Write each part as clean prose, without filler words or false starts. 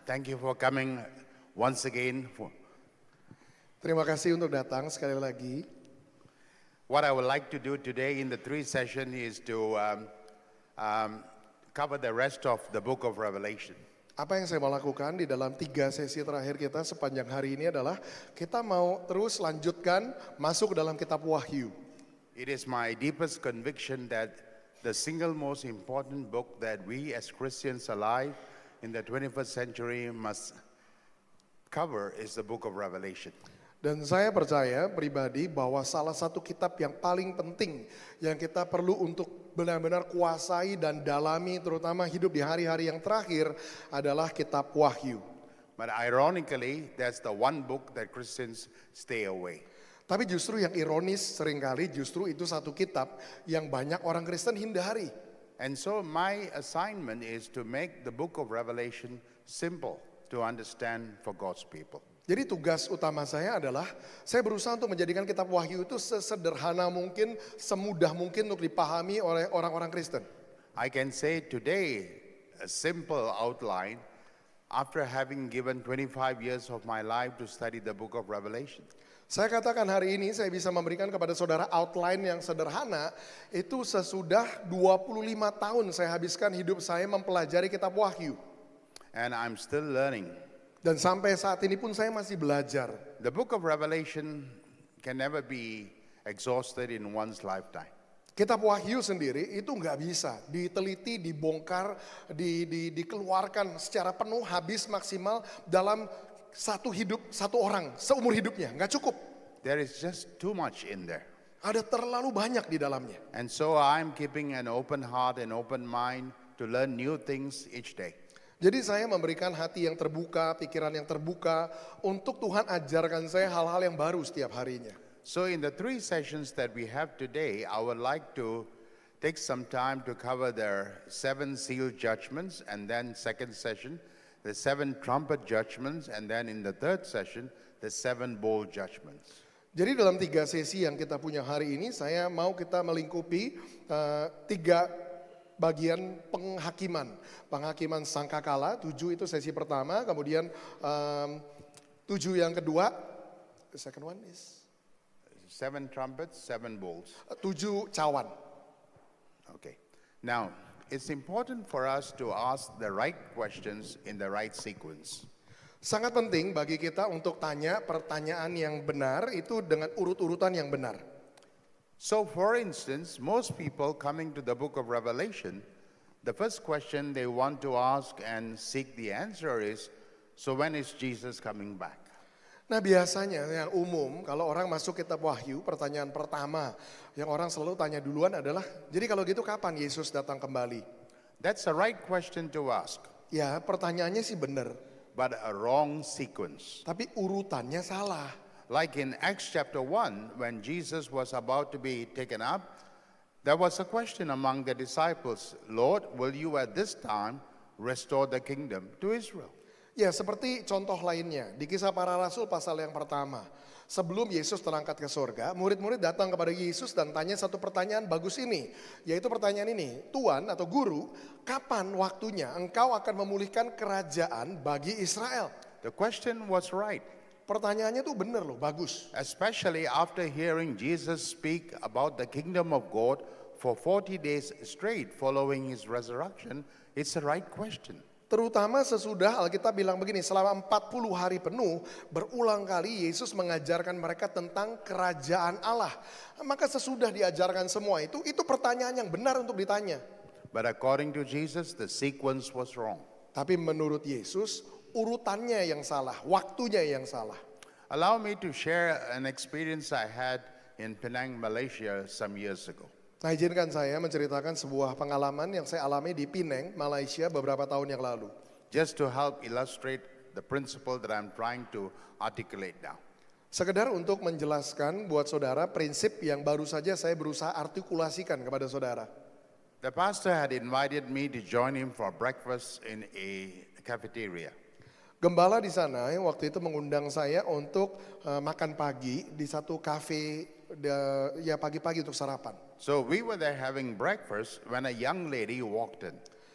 Thank you for coming once again. Terima kasih untuk datang sekali lagi. What I would like to do today in the 3 session is to cover the rest of the book of Revelation. Apa yang saya mau lakukan di dalam 3 sesi terakhir kita sepanjang hari ini adalah kita mau terus lanjutkan masuk ke dalam kitab Wahyu. It is my deepest conviction that the single most important book that we as Christians alive in the 21st century must cover is the book of Revelation. Dan saya percaya pribadi bahwa salah satu kitab yang paling penting yang kita perlu untuk benar-benar kuasai dan dalami terutama hidup di hari-hari yang terakhir adalah kitab Wahyu. But ironically, that's the one book that Christians stay away. Tapi justru yang ironis seringkali justru itu satu kitab yang banyak orang Kristen hindari. And so my assignment is to make the book of Revelation simple to understand for God's people. Jadi tugas utama saya adalah saya berusaha untuk menjadikan kitab Wahyu itu sesederhana mungkin, semudah mungkin untuk dipahami oleh orang-orang Kristen. I can say today a simple outline after having given 25 years of my life to study the book of Revelation. Saya katakan hari ini saya bisa memberikan kepada saudara outline yang sederhana itu sesudah 25 tahun saya habiskan hidup saya mempelajari kitab Wahyu. And I'm still learning. Dan sampai saat ini pun saya masih belajar. The book of Revelation can never be exhausted in one's lifetime. Kitab Wahyu sendiri itu nggak bisa diteliti, dibongkar, dikeluarkan secara penuh habis maksimal dalam satu hidup, satu orang, seumur hidupnya. Nggak cukup. There is just too much in there. Ada terlalu banyak di dalamnya. And so I'm keeping an open heart and open mind to learn new things each day. Jadi saya memberikan hati yang terbuka, pikiran yang terbuka untuk Tuhan ajarkan saya hal-hal yang baru setiap harinya. So in the 3 sessions that we have today, I would like to take some time to cover the 7 seal judgments, and then second session, the 7 trumpet judgments, and then in the third session, the 7 bowl judgments. Jadi dalam 3 sesi yang kita punya hari ini, saya mau kita melingkupi 3 bagian penghakiman. Penghakiman sangkakala, 7 itu sesi pertama, kemudian 7 yang kedua, the second one is 7 trumpets, 7 bowls. 7 cawan. Okay. Now, it's important for us to ask the right questions in the right sequence. Sangat penting bagi kita untuk tanya pertanyaan yang benar itu dengan urut-urutan yang benar. So, for instance, most people coming to the book of Revelation, the first question they want to ask and seek the answer is, so when is Jesus coming back? Nah biasanya yang umum kalau orang masuk kitab Wahyu, pertanyaan pertama yang orang selalu tanya duluan adalah, jadi kalau gitu kapan Yesus datang kembali? That's a right question to ask, Ya pertanyaannya sih benar, but a wrong sequence. tapi urutannya salah. Like in Acts chapter 1, when Jesus was about to be taken up, there was a question among the disciples, Lord, will you at this time restore the kingdom to Israel? Ya seperti contoh lainnya di Kisah Para Rasul pasal yang pertama. Sebelum Yesus terangkat ke surga, murid-murid datang kepada Yesus dan tanya satu pertanyaan bagus ini. Yaitu pertanyaan ini, Tuan atau Guru, kapan waktunya engkau akan memulihkan kerajaan bagi Israel? The question was right. Pertanyaannya tuh benar loh, bagus. Especially after hearing Jesus speak about the kingdom of God for 40 days straight following his resurrection, it's a right question. Terutama sesudah Alkitab bilang begini, selama 40 hari penuh berulang kali Yesus mengajarkan mereka tentang kerajaan Allah. Maka sesudah diajarkan semua itu pertanyaan yang benar untuk ditanya. But according to Jesus, the sequence was wrong. Tapi menurut Yesus urutannya yang salah, waktunya yang salah. Allow me to share an experience I had in Penang, Malaysia some years ago. Nah izinkan saya menceritakan sebuah pengalaman yang saya alami di Penang, Malaysia beberapa tahun yang lalu. Just to help illustrate the principle that I'm trying to articulate now. Sekedar untuk menjelaskan buat saudara prinsip yang baru saja saya berusaha artikulasikan kepada saudara. The pastor had invited me to join him for breakfast in a cafeteria. Gembala di sana waktu itu mengundang saya untuk makan pagi di satu kafe ya pagi-pagi untuk sarapan. So we were there having breakfast when a young lady walked in.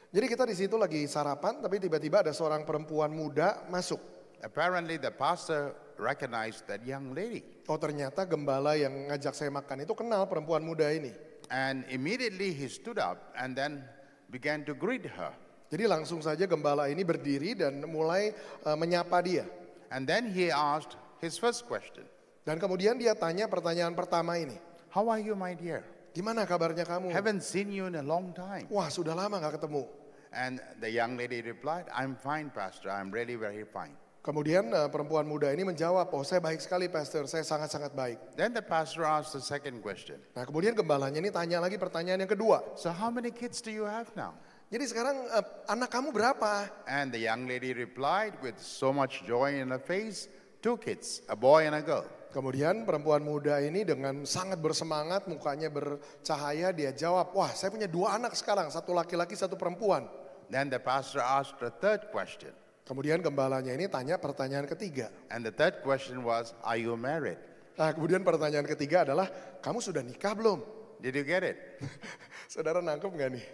Jadi kita di situ lagi sarapan, tapi tiba-tiba ada seorang perempuan muda masuk. Apparently, the pastor recognized that young lady. Oh ternyata gembala yang ngajak saya makan itu kenal perempuan muda ini. And immediately he stood up and then began to greet her. Jadi langsung saja gembala ini berdiri dan mulai menyapa dia. And then he asked his first question. Dan kemudian dia tanya pertanyaan pertama ini. How are you, my dear? Gimana kabarnya kamu? Haven't seen you in a long time. Wah sudah lama gak ketemu. And the young lady replied, I'm fine, pastor. I'm really very fine. Kemudian perempuan muda ini menjawab, oh saya baik sekali pastor, saya sangat-sangat baik. Then the pastor asked the second question. Nah kemudian gembalanya ini tanya lagi pertanyaan yang kedua. So how many kids do you have now? Jadi sekarang anak kamu berapa? And the young lady replied with so much joy in her face, 2 kids, a boy and a girl. Kemudian perempuan muda ini dengan sangat bersemangat, mukanya bercahaya, dia jawab, wah saya punya 2 anak sekarang, 1 laki-laki, 1 perempuan. Then the pastor asked the third question. Kemudian gembalanya ini tanya pertanyaan ketiga. And the third question was, are you married? Nah kemudian pertanyaan ketiga adalah, kamu sudah nikah belum? Did you get it? Saudara nangkep gak nih?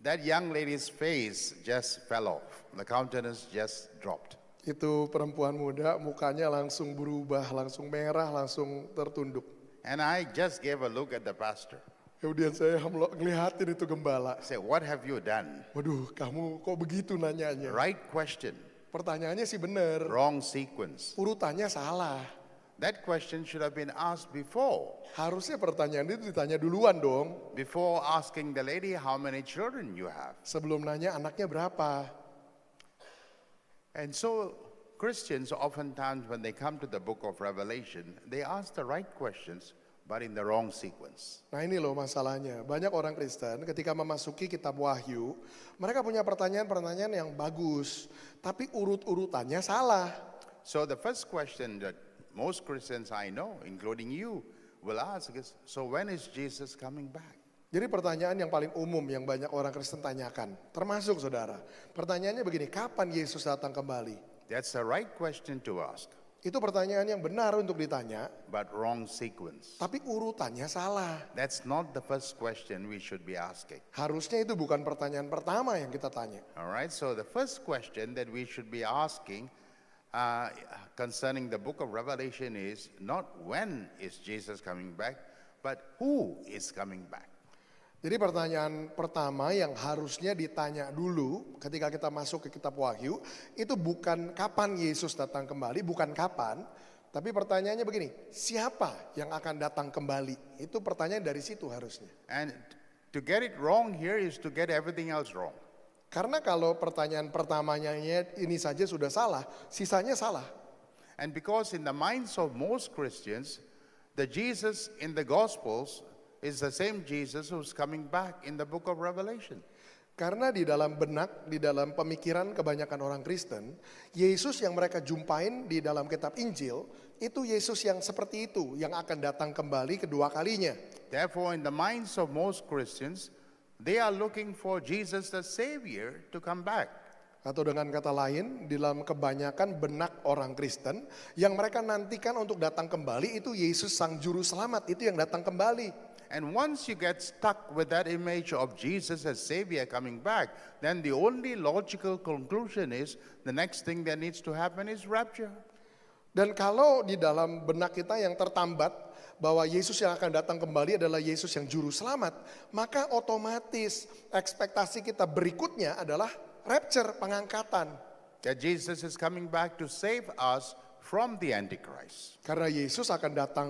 That young lady's face just fell off. The countenance just dropped. Itu perempuan muda mukanya langsung berubah, langsung merah, langsung tertunduk. And I just gave a look at the pastor. Kemudian saya ngeliatin itu gembala. I said, what have you done? Waduh kamu kok begitu nanyanya? Right question, Pertanyaannya sih bener, wrong sequence. urutannya salah. That question should have been asked before. Harusnya pertanyaan itu ditanya duluan dong. Before asking the lady how many children you have. Sebelum nanya anaknya berapa. And so Christians oftentimes when they come to the book of Revelation, they ask the right questions but in the wrong sequence. Nah ini loh masalahnya, banyak orang Kristen ketika memasuki kitab Wahyu, mereka punya pertanyaan-pertanyaan yang bagus, tapi urut-urutannya salah. So the first question that most Christians I know, including you, will ask is, so when is Jesus coming back? Jadi pertanyaan yang paling umum yang banyak orang Kristen tanyakan, termasuk saudara. Pertanyaannya begini, kapan Yesus datang kembali? That's the right question to ask, Itu pertanyaan yang benar untuk ditanya, but wrong sequence. tapi urutannya salah. That's not the first question we should be asking. Harusnya itu bukan pertanyaan pertama yang kita tanya. All right, so the first question that we should be asking concerning the book of Revelation is not when is Jesus coming back, but who is coming back. Jadi pertanyaan pertama yang harusnya ditanya dulu ketika kita masuk ke kitab Wahyu, itu bukan kapan Yesus datang kembali, bukan kapan, tapi pertanyaannya begini, siapa yang akan datang kembali? Itu pertanyaan dari situ harusnya. And to get it wrong here is to get everything else wrong. Karena kalau pertanyaan pertamanya ini saja sudah salah, sisanya salah. And because in the minds of most Christians, the Jesus in the Gospels is the same Jesus who's coming back in the book of Revelation. Karena di dalam benak, di dalam pemikiran kebanyakan orang Kristen, Yesus yang mereka jumpain di dalam kitab Injil, itu Yesus yang seperti itu, yang akan datang kembali kedua kalinya. Therefore, in the minds of most Christians, they are looking for Jesus the Savior to come back. Atau dengan kata lain, di dalam kebanyakan benak orang Kristen, yang mereka nantikan untuk datang kembali itu Yesus Sang Juru Selamat, itu yang datang kembali. And once you get stuck with that image of Jesus as Savior coming back, then the only logical conclusion is the next thing that needs to happen is rapture. Dan kalau di dalam benak kita yang tertambat bahwa Yesus yang akan datang kembali adalah Yesus yang juru selamat, maka otomatis ekspektasi kita berikutnya adalah rapture, pengangkatan. That Jesus is coming back to save us from the Antichrist. Karena Yesus akan datang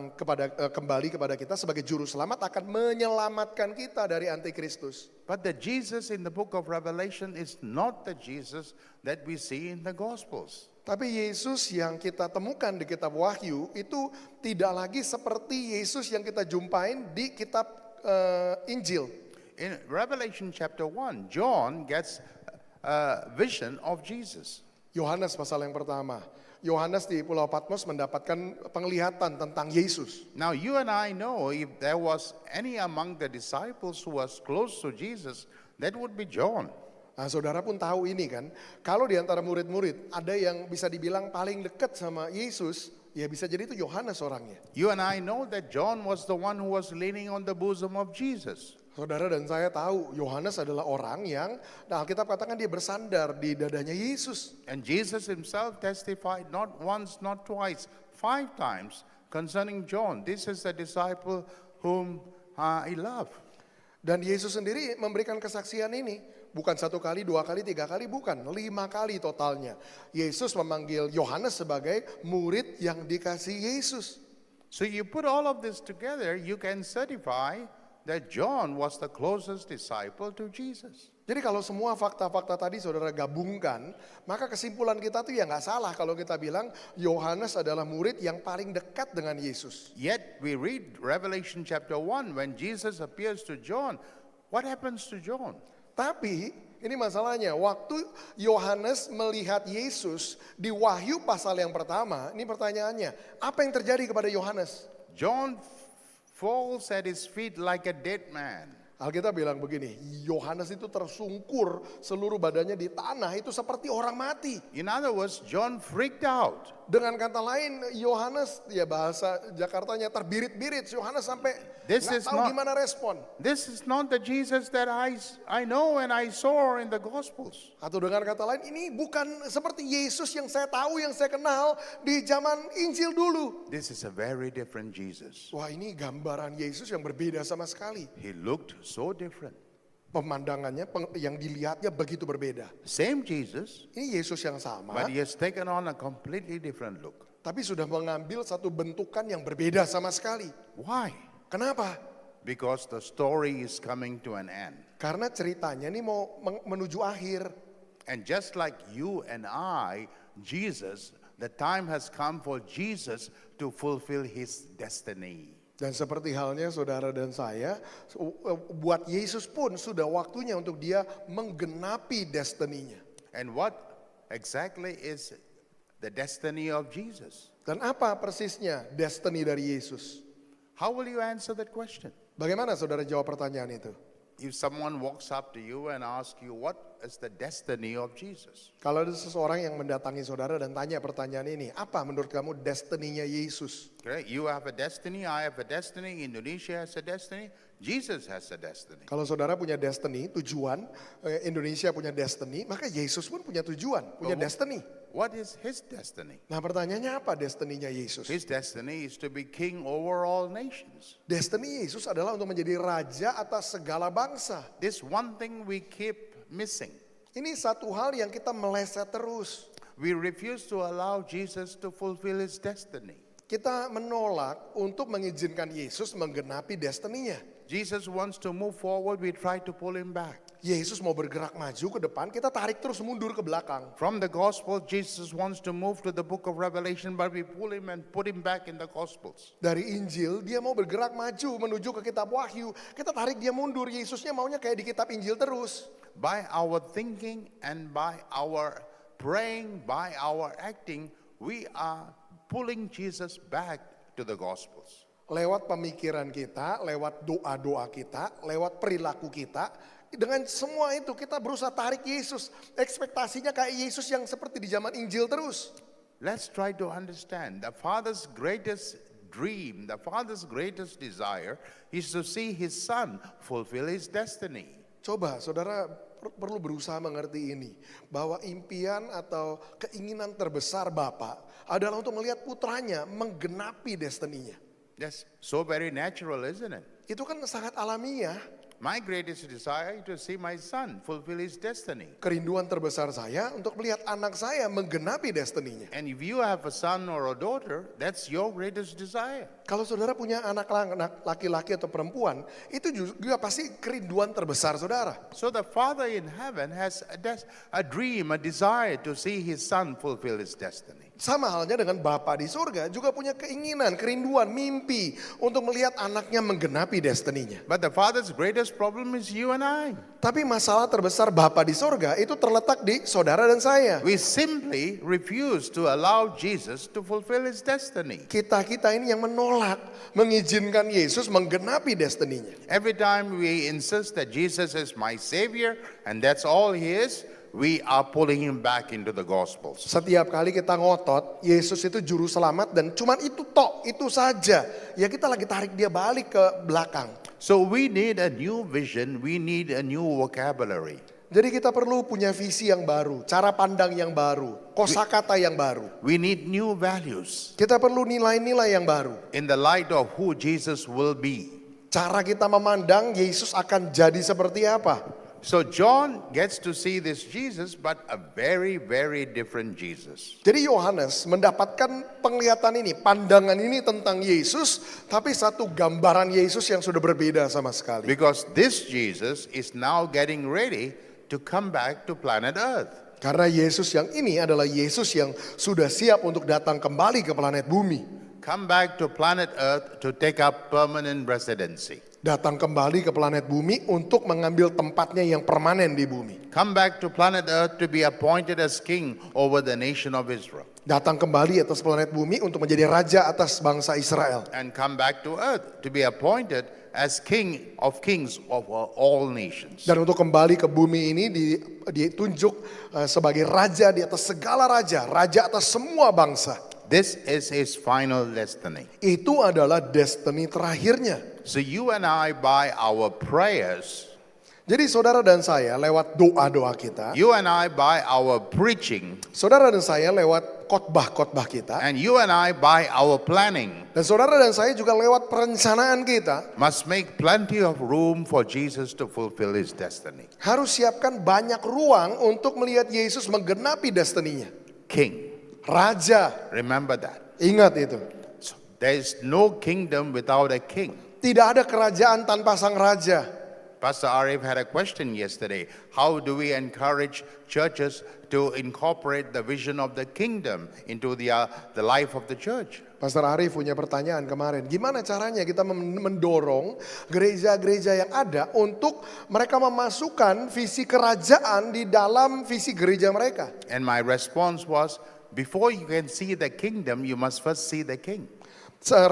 kembali kepada kita sebagai juru selamat, akan menyelamatkan kita dari antikristus. But the Jesus in the book of Revelation is not the Jesus that we see in the Gospels. Tapi Yesus yang kita temukan di kitab Wahyu itu tidak lagi seperti Yesus yang kita jumpain di kitab Injil. In Revelation chapter 1, John gets a vision of Jesus. Yohanes pasal yang pertama. Yohanes di Pulau Patmos mendapatkan penglihatan tentang Yesus. Now you and I know if there was any among the disciples who was close to Jesus, that would be John. Nah saudara pun tahu ini kan, kalau di antara murid-murid ada yang bisa dibilang paling dekat sama Yesus, ya bisa jadi itu Yohanes orangnya. You and I know that John was the one who was leaning on the bosom of Jesus. Saudara dan saya tahu Yohanes adalah orang yang, nah Alkitab katakan dia bersandar di dadanya Yesus. And Jesus himself testified not once, not twice, 5 times concerning John. This is the disciple whom I love. Dan Yesus sendiri memberikan kesaksian ini. Bukan 1 kali, 2 kali, 3 kali, bukan. 5 kali totalnya. Yesus memanggil Yohanes sebagai murid yang dikasihi Yesus. So you put all of this together, you can certify that John was the closest disciple to Jesus. Jadi kalau semua fakta-fakta tadi saudara gabungkan, maka kesimpulan kita tuh ya nggak salah kalau kita bilang Yohanes adalah murid yang paling dekat dengan Yesus. Yet we read Revelation chapter 1 when Jesus appears to John. What happens to John? Tapi ini masalahnya, waktu Yohanes melihat Yesus di Wahyu pasal yang pertama, ini pertanyaannya, apa yang terjadi kepada Yohanes? John falls at his feet like a dead man. Alkitab bilang begini, Yohanes itu tersungkur seluruh badannya di tanah itu seperti orang mati. In other words, John freaked out. Dengan kata lain, Yohanes, ya bahasa Jakartanya terbirit-birit, Yohanes sampai This nggak is tahu not- gimana respon. This is not the Jesus that I know and I saw in the Gospels. Atau dengan kata lain, ini bukan seperti Yesus yang saya tahu, yang saya kenal di zaman Injil dulu. This is a very different Jesus. Wah, ini gambaran Yesus yang berbeda sama sekali. He looked so different. Pemandangannya, yang dilihatnya begitu berbeda. Same Jesus, Ini Yesus yang sama, but he has taken on a completely different look. tapi sudah mengambil satu bentukan yang berbeda sama sekali. Why? Kenapa? Because the story is coming to an end. Karena ceritanya ini mau menuju akhir. And just like you and I, Jesus, the time has come for Jesus to fulfill his destiny. Dan seperti halnya saudara dan saya, buat Yesus pun sudah waktunya untuk dia menggenapi destininya. And what exactly is the destiny of Jesus? Dan apa persisnya destiny dari Yesus? How will you answer that question? Bagaimana saudara jawab pertanyaan itu? If someone walks up to you and asks you, what is the destiny of Jesus? Kalau ada seseorang yang mendatangi saudara dan tanya pertanyaan ini, apa menurut kamu destininya Yesus? Okay? You have a destiny, I have a destiny, Indonesia has a destiny, Jesus has a destiny. Kalau saudara punya destiny, tujuan, Indonesia punya destiny, maka Yesus pun punya tujuan, punya destiny. What is his destiny? Nah pertanyaannya apa destininya Yesus? His destiny is to be king over all nations. Destiny Yesus adalah untuk menjadi raja atas segala bangsa. This one thing we keep missing. Ini satu hal yang kita meleset terus. We refuse to allow Jesus to fulfill his destiny. Kita menolak untuk mengizinkan Yesus menggenapi destininya. Jesus wants to move forward, we try to pull him back. Yesus mau bergerak maju ke depan, kita tarik terus mundur ke belakang. From the gospel, Jesus wants to move to the book of Revelation, but we pull him and put him back in the gospels. Dari Injil, dia mau bergerak maju menuju ke kitab Wahyu. Kita tarik dia mundur, Yesusnya maunya kayak di kitab Injil terus. By our thinking and by our praying, by our acting, we are pulling Jesus back to the gospels. Lewat pemikiran kita, lewat doa-doa kita, lewat perilaku kita. Dengan semua itu kita berusaha tarik Yesus. Ekspektasinya kayak Yesus yang seperti di zaman Injil terus. Let's try to understand the Father's greatest dream, the Father's greatest desire is to see his Son fulfill his destiny. Coba saudara perlu berusaha mengerti ini. Bahwa impian atau keinginan terbesar Bapa adalah untuk melihat putranya menggenapi destininya. That's so very natural, isn't it? Itu kan sangat alamiah. My greatest desire is to see my son fulfill his destiny. Kerinduan terbesar saya untuk melihat anak saya menggenapi destininya. And if you have a son or a daughter, that's your greatest desire. Kalau saudara punya anak laki-laki atau perempuan, itu juga pasti kerinduan terbesar saudara. So the Father in heaven has a dream, a desire to see his son fulfill his destiny. Sama halnya dengan Bapa di surga juga punya keinginan, kerinduan, mimpi untuk melihat anaknya menggenapi destininya. But the Father's greatest problem is you and I. Tapi masalah terbesar Bapa di surga itu terletak di saudara dan saya. We simply refuse to allow Jesus to fulfill his destiny. Kita ini yang menolak mengizinkan Yesus menggenapi destininya. Every time we insist that Jesus is my Savior and that's all he is, we are pulling him back into the Gospels. Setiap kali kita ngotot, Yesus itu juru selamat dan cuman itu tok, itu saja. Ya kita lagi tarik dia balik ke belakang. So we need a new vision, we need a new vocabulary. Jadi kita perlu punya visi yang baru, cara pandang yang baru, kosakata yang baru. We need new values Kita perlu nilai-nilai yang baru. in the light of who Jesus will be. Cara kita memandang Yesus akan jadi seperti apa. So John gets to see this Jesus, but a very, very different Jesus. Jadi Yohanes mendapatkan penglihatan ini, pandangan ini tentang Yesus, tapi satu gambaran Yesus yang sudah berbeda sama sekali. Because this Jesus is now getting ready to come back to planet Earth. Karena Yesus yang ini adalah Yesus yang sudah siap untuk datang kembali ke planet bumi. Come back to planet Earth to take up permanent residency. Datang kembali ke planet bumi untuk mengambil tempatnya yang permanen di bumi. Come back to planet Earth to be appointed as king over the nation of Israel. Datang kembali atas planet bumi untuk menjadi raja atas bangsa Israel. And come back to Earth to be appointed as king of kings of all nations. Dan untuk kembali ke bumi ini ditunjuk sebagai raja di atas segala raja, raja atas semua bangsa. This is his final destiny. Itu adalah destiny terakhirnya. So you and I, by our prayers, Jadi saudara dan saya lewat doa-doa kita, you and I, by our preaching, saudara dan saya lewat khotbah-khotbah kita, and you and I, by our planning, dan saudara dan saya juga lewat perencanaan kita, must make plenty of room for Jesus to fulfill his destiny. harus siapkan banyak ruang untuk melihat Yesus menggenapi destininya. King. Raja, Remember that. ingat itu. So there is no kingdom without a king. Tidak ada kerajaan tanpa sang raja. Pastor Arif had a question yesterday. How do we encourage churches to incorporate the vision of the kingdom into the life of the church? Pastor Arif punya pertanyaan kemarin. Gimana caranya kita mendorong gereja-gereja yang ada untuk mereka memasukkan visi kerajaan di dalam visi gereja mereka? And my response was, before you can see the kingdom, you must first see the king.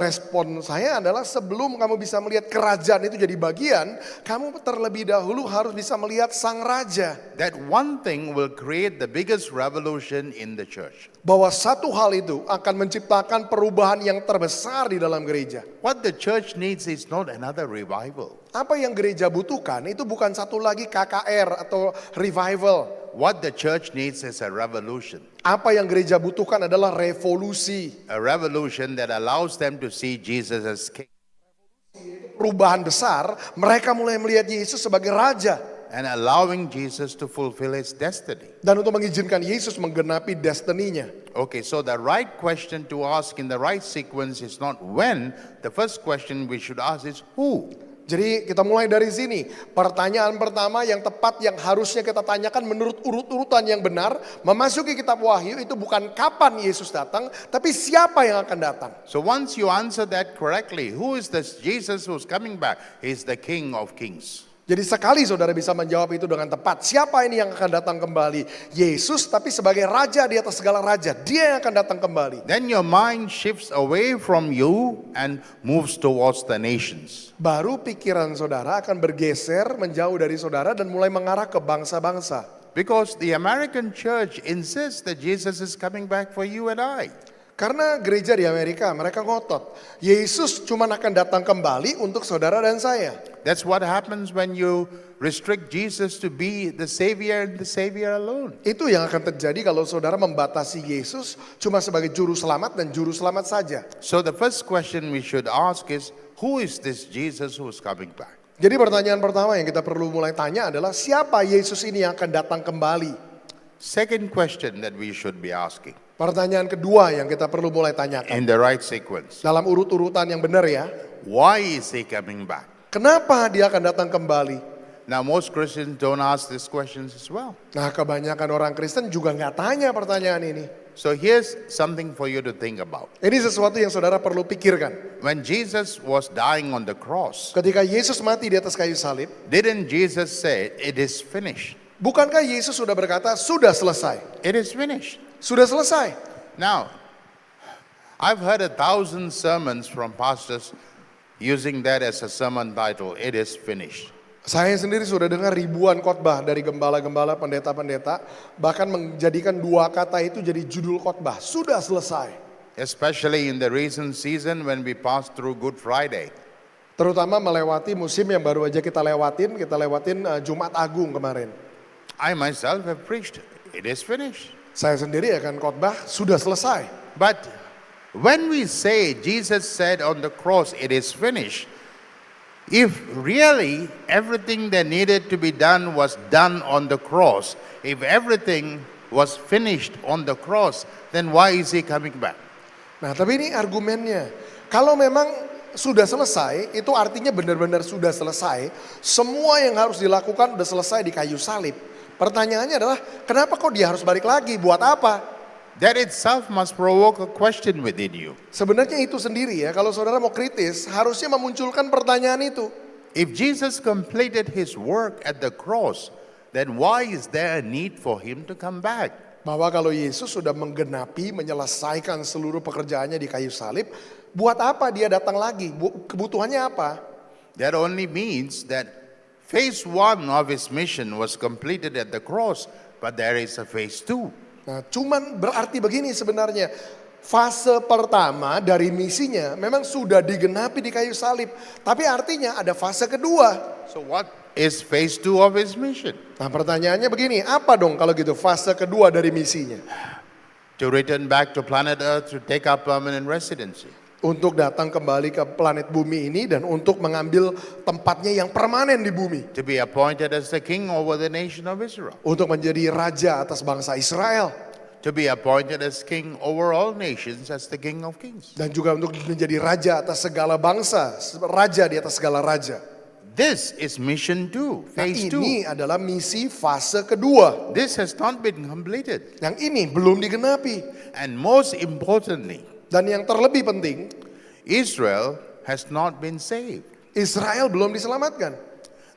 Respon saya adalah sebelum kamu bisa melihat kerajaan itu jadi bagian, kamu terlebih dahulu harus bisa melihat sang raja. That one thing will create the biggest revolution in the church. Bahwa satu hal itu akan menciptakan perubahan yang terbesar di dalam gereja. What the church needs is not another revival. Apa yang gereja butuhkan itu bukan satu lagi KKR atau revival. What the church needs is a revolution. Apa yang gereja butuhkan adalah revolusi. A revolution that allows them to see Jesus as king. Perubahan besar, mereka mulai melihat Yesus sebagai raja. And allowing Jesus to fulfill his destiny. Dan untuk mengizinkan Yesus menggenapi destininya. Okay, so the right question to ask in the right sequence is not when. The first question we should ask is who. Jadi kita mulai dari sini. Pertanyaan pertama yang tepat yang harusnya kita tanyakan menurut urut-urutan yang benar. Memasuki kitab Wahyu itu bukan kapan Yesus datang, tapi siapa yang akan datang. So once you answer that correctly, who is this Jesus who's coming back? He's the King of Kings. Jadi sekali saudara bisa menjawab itu dengan tepat. Siapa ini yang akan datang kembali? Yesus, tapi sebagai raja di atas segala raja. Dia yang akan datang kembali. Then your mind shifts away from you and moves towards the nations. Baru pikiran saudara akan bergeser menjauh dari saudara dan mulai mengarah ke bangsa-bangsa. Because the American church insists that Jesus is coming back for you and I. Karena gereja di Amerika mereka ngotot. Yesus cuma akan datang kembali untuk saudara dan saya. That's what happens when you restrict Jesus to be the Savior and the Savior alone. Itu yang akan terjadi kalau saudara membatasi Yesus cuma sebagai juru selamat dan juru selamat saja. So the first question we should ask is, who is this Jesus who's coming back? Jadi pertanyaan pertama yang kita perlu mulai tanya adalah siapa Yesus ini yang akan datang kembali? Second question that we should be asking, Pertanyaan kedua yang kita perlu mulai tanyakan. in the right sequence, Dalam urut-urutan yang benar ya. why is he coming back? Kenapa dia akan datang kembali? Now most Christians don't ask these questions as well. Nah kebanyakan orang Kristen juga nggak tanya pertanyaan ini. So here's something for you to think about. Ini sesuatu yang saudara perlu pikirkan. When Jesus was dying on the cross, Ketika Yesus mati di atas kayu salib, didn't Jesus say, it is finished? bukankah Yesus sudah berkata, sudah selesai? It is finished. Sudah selesai. Now, I've heard 1,000 sermons from pastors using that as a sermon title, it is finished. Saya sendiri sudah dengar ribuan khotbah dari gembala-gembala, pendeta-pendeta, bahkan menjadikan dua kata itu jadi judul khotbah. Sudah selesai. especially in the recent season when we passed through Good Friday. Terutama melewati musim yang baru aja kita lewatin Jumat Agung kemarin. I myself have preached, it is finished. Saya sendiri akan khotbah, sudah selesai. But when we say Jesus said on the cross, it is finished, if really everything that needed to be done was done on the cross, if everything was finished on the cross, then why is he coming back? Nah, tapi ini argumennya. Kalau memang sudah selesai, itu artinya benar-benar sudah selesai. Semua yang harus dilakukan sudah selesai di kayu salib. Pertanyaannya adalah, kenapa kok dia harus balik lagi? Buat apa? That itself must provoke a question within you. Sebenarnya itu sendiri ya, kalau saudara mau kritis, harusnya memunculkan pertanyaan itu. If Jesus completed his work at the cross, then why is there a need for him to come back? Bahwa kalau Yesus sudah menggenapi, menyelesaikan seluruh pekerjaannya di kayu salib, buat apa dia datang lagi? Kebutuhannya apa? That only means that phase 1 of his mission was completed at the cross, but there is a phase 2. Nah, cuman berarti begini sebenarnya. Fase pertama dari misinya memang sudah digenapi di kayu salib. Tapi artinya ada fase kedua. So what is phase 2 of his mission? Nah, pertanyaannya begini, apa dong kalau gitu fase kedua dari misinya? To return back to planet Earth to take up permanent residency. Untuk datang kembali ke planet bumi ini dan untuk mengambil tempatnya yang permanen di bumi. To be appointed as the king over the nation of Israel. Untuk menjadi raja atas bangsa Israel. To be appointed as king over all nations as the King of Kings. Dan juga untuk menjadi raja atas segala bangsa, raja di atas segala raja. This is mission 2, Nah, phase ini 2. adalah misi fase kedua. This has not been completed. Yang ini belum digenapi. And most importantly, Dan yang terlebih penting, Israel has not been saved. Israel belum diselamatkan.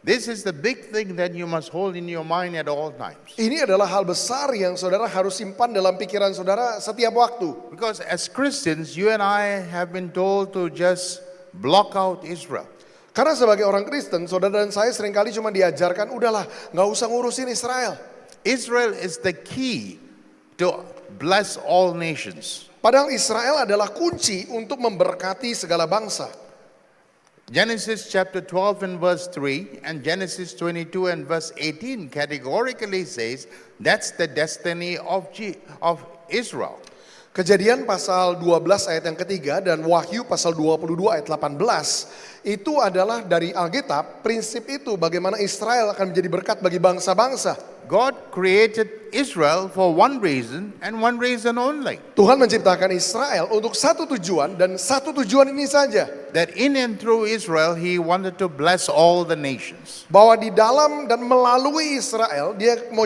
This is the big thing that you must hold in your mind at all times. Ini adalah hal besar yang saudara harus simpan dalam pikiran saudara setiap waktu. Because as Christians, you and I have been told to just block out Israel. Karena sebagai orang Kristen, saudara dan saya seringkali cuma diajarkan, udahlah gak usah ngurusin Israel. Israel is the key to bless all nations. Padahal Israel adalah kunci untuk memberkati segala bangsa. Genesis chapter 12 and verse 3 and Genesis 22 and verse 18 categorically says that's the destiny of Israel. Kejadian pasal 12 ayat yang ketiga dan Wahyu pasal 22 ayat 18 itu adalah dari Alkitab, prinsip itu bagaimana Israel akan menjadi berkat bagi bangsa-bangsa. God created Israel for one reason and one reason only. Tuhan menciptakan Israel untuk satu tujuan dan satu tujuan ini saja. That in and through Israel he wanted to bless all the nations. Bahwa di dalam dan melalui Israel dia mau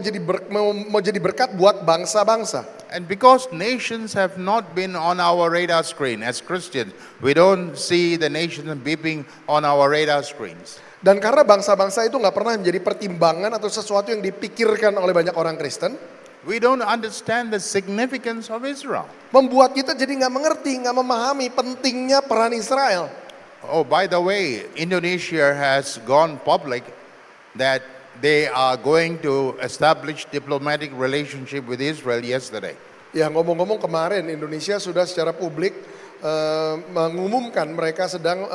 jadi berkat buat bangsa-bangsa. And because nations have not been on our radar screen as Christians, we don't see the nations beeping on our radar screens. Dan karena bangsa-bangsa itu nggak pernah menjadi pertimbangan atau sesuatu yang dipikirkan oleh banyak orang Kristen, We don't understand the significance of Israel. membuat kita jadi nggak mengerti, nggak memahami pentingnya peran Israel. Oh, by the way, Indonesia has gone public that they are going to establish diplomatic relationship with Israel yesterday. Ya ngomong-ngomong kemarin Indonesia sudah secara publik mengumumkan mereka sedang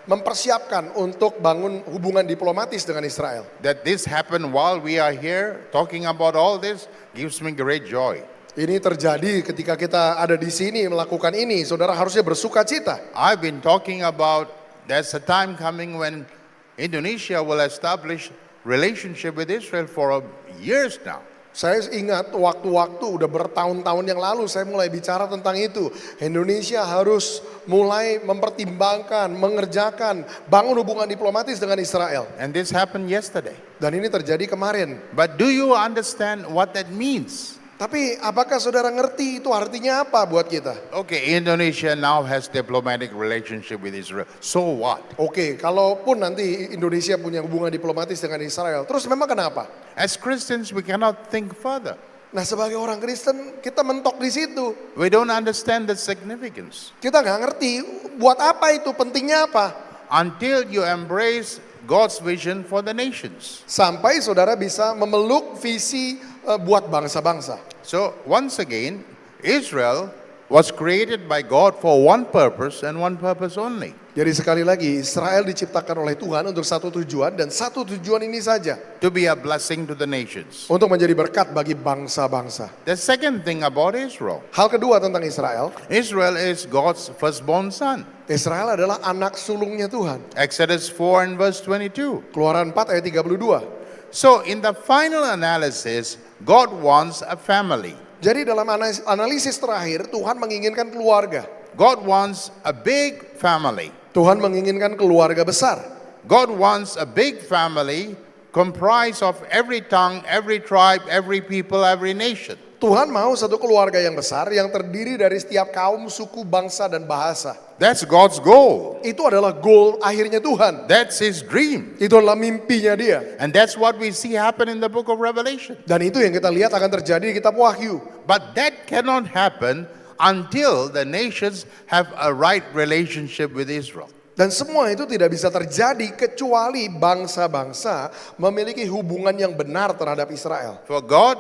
mempersiapkan untuk bangun hubungan diplomatis dengan Israel. That this happened while we are here talking about all this gives me great joy. Ini terjadi ketika kita ada di sini melakukan ini, saudara harusnya bersuka cita. I've been talking about there's a time coming when Indonesia will establish relationship with Israel for years now. Saya ingat waktu-waktu udah bertahun-tahun yang lalu saya mulai bicara tentang itu. Indonesia harus mulai mempertimbangkan, mengerjakan, bangun hubungan diplomatis dengan Israel. And this happened yesterday. Dan ini terjadi kemarin. But do you understand what that means? Tapi apakah saudara ngerti itu artinya apa buat kita? Okay, Indonesia now has diplomatic relationship with Israel. So what? Oke, kalaupun nanti Indonesia punya hubungan diplomatis dengan Israel, terus memang kenapa? As Christians, we cannot think further. Nah sebagai orang Kristen kita mentok di situ. We don't understand the significance. Kita nggak ngerti buat apa itu, pentingnya apa. Until you embrace God's vision for the nations. Sampai saudara bisa memeluk visi buat bangsa-bangsa. So once again, Israel was created by God for one purpose and one purpose only. Jadi sekali lagi, Israel diciptakan oleh Tuhan untuk satu tujuan dan satu tujuan ini saja. To be a blessing to the nations. Untuk menjadi berkat bagi bangsa-bangsa. The second thing about Israel, Hal kedua tentang Israel, Israel is God's firstborn son. Israel adalah anak sulungnya Tuhan. Exodus 4 and verse 22. Keluaran 4 ayat 32. So in the final analysis, God wants a family. Jadi dalam analisis terakhir, Tuhan menginginkan keluarga. God wants a big family. Tuhan menginginkan keluarga besar. God wants a big family comprised of every tongue, every tribe, every people, every nation. Tuhan mau satu keluarga yang besar yang terdiri dari setiap kaum, suku, bangsa, dan bahasa. That's God's goal. Itu adalah goal akhirnya Tuhan. That's His dream. Itu adalah mimpinya dia. And that's what we see happen in the book of Revelation. Dan itu yang kita lihat akan terjadi di kitab Wahyu. But that cannot happen until the nations have a right relationship with Israel. Dan semua itu tidak bisa terjadi kecuali bangsa-bangsa memiliki hubungan yang benar terhadap Israel. For God,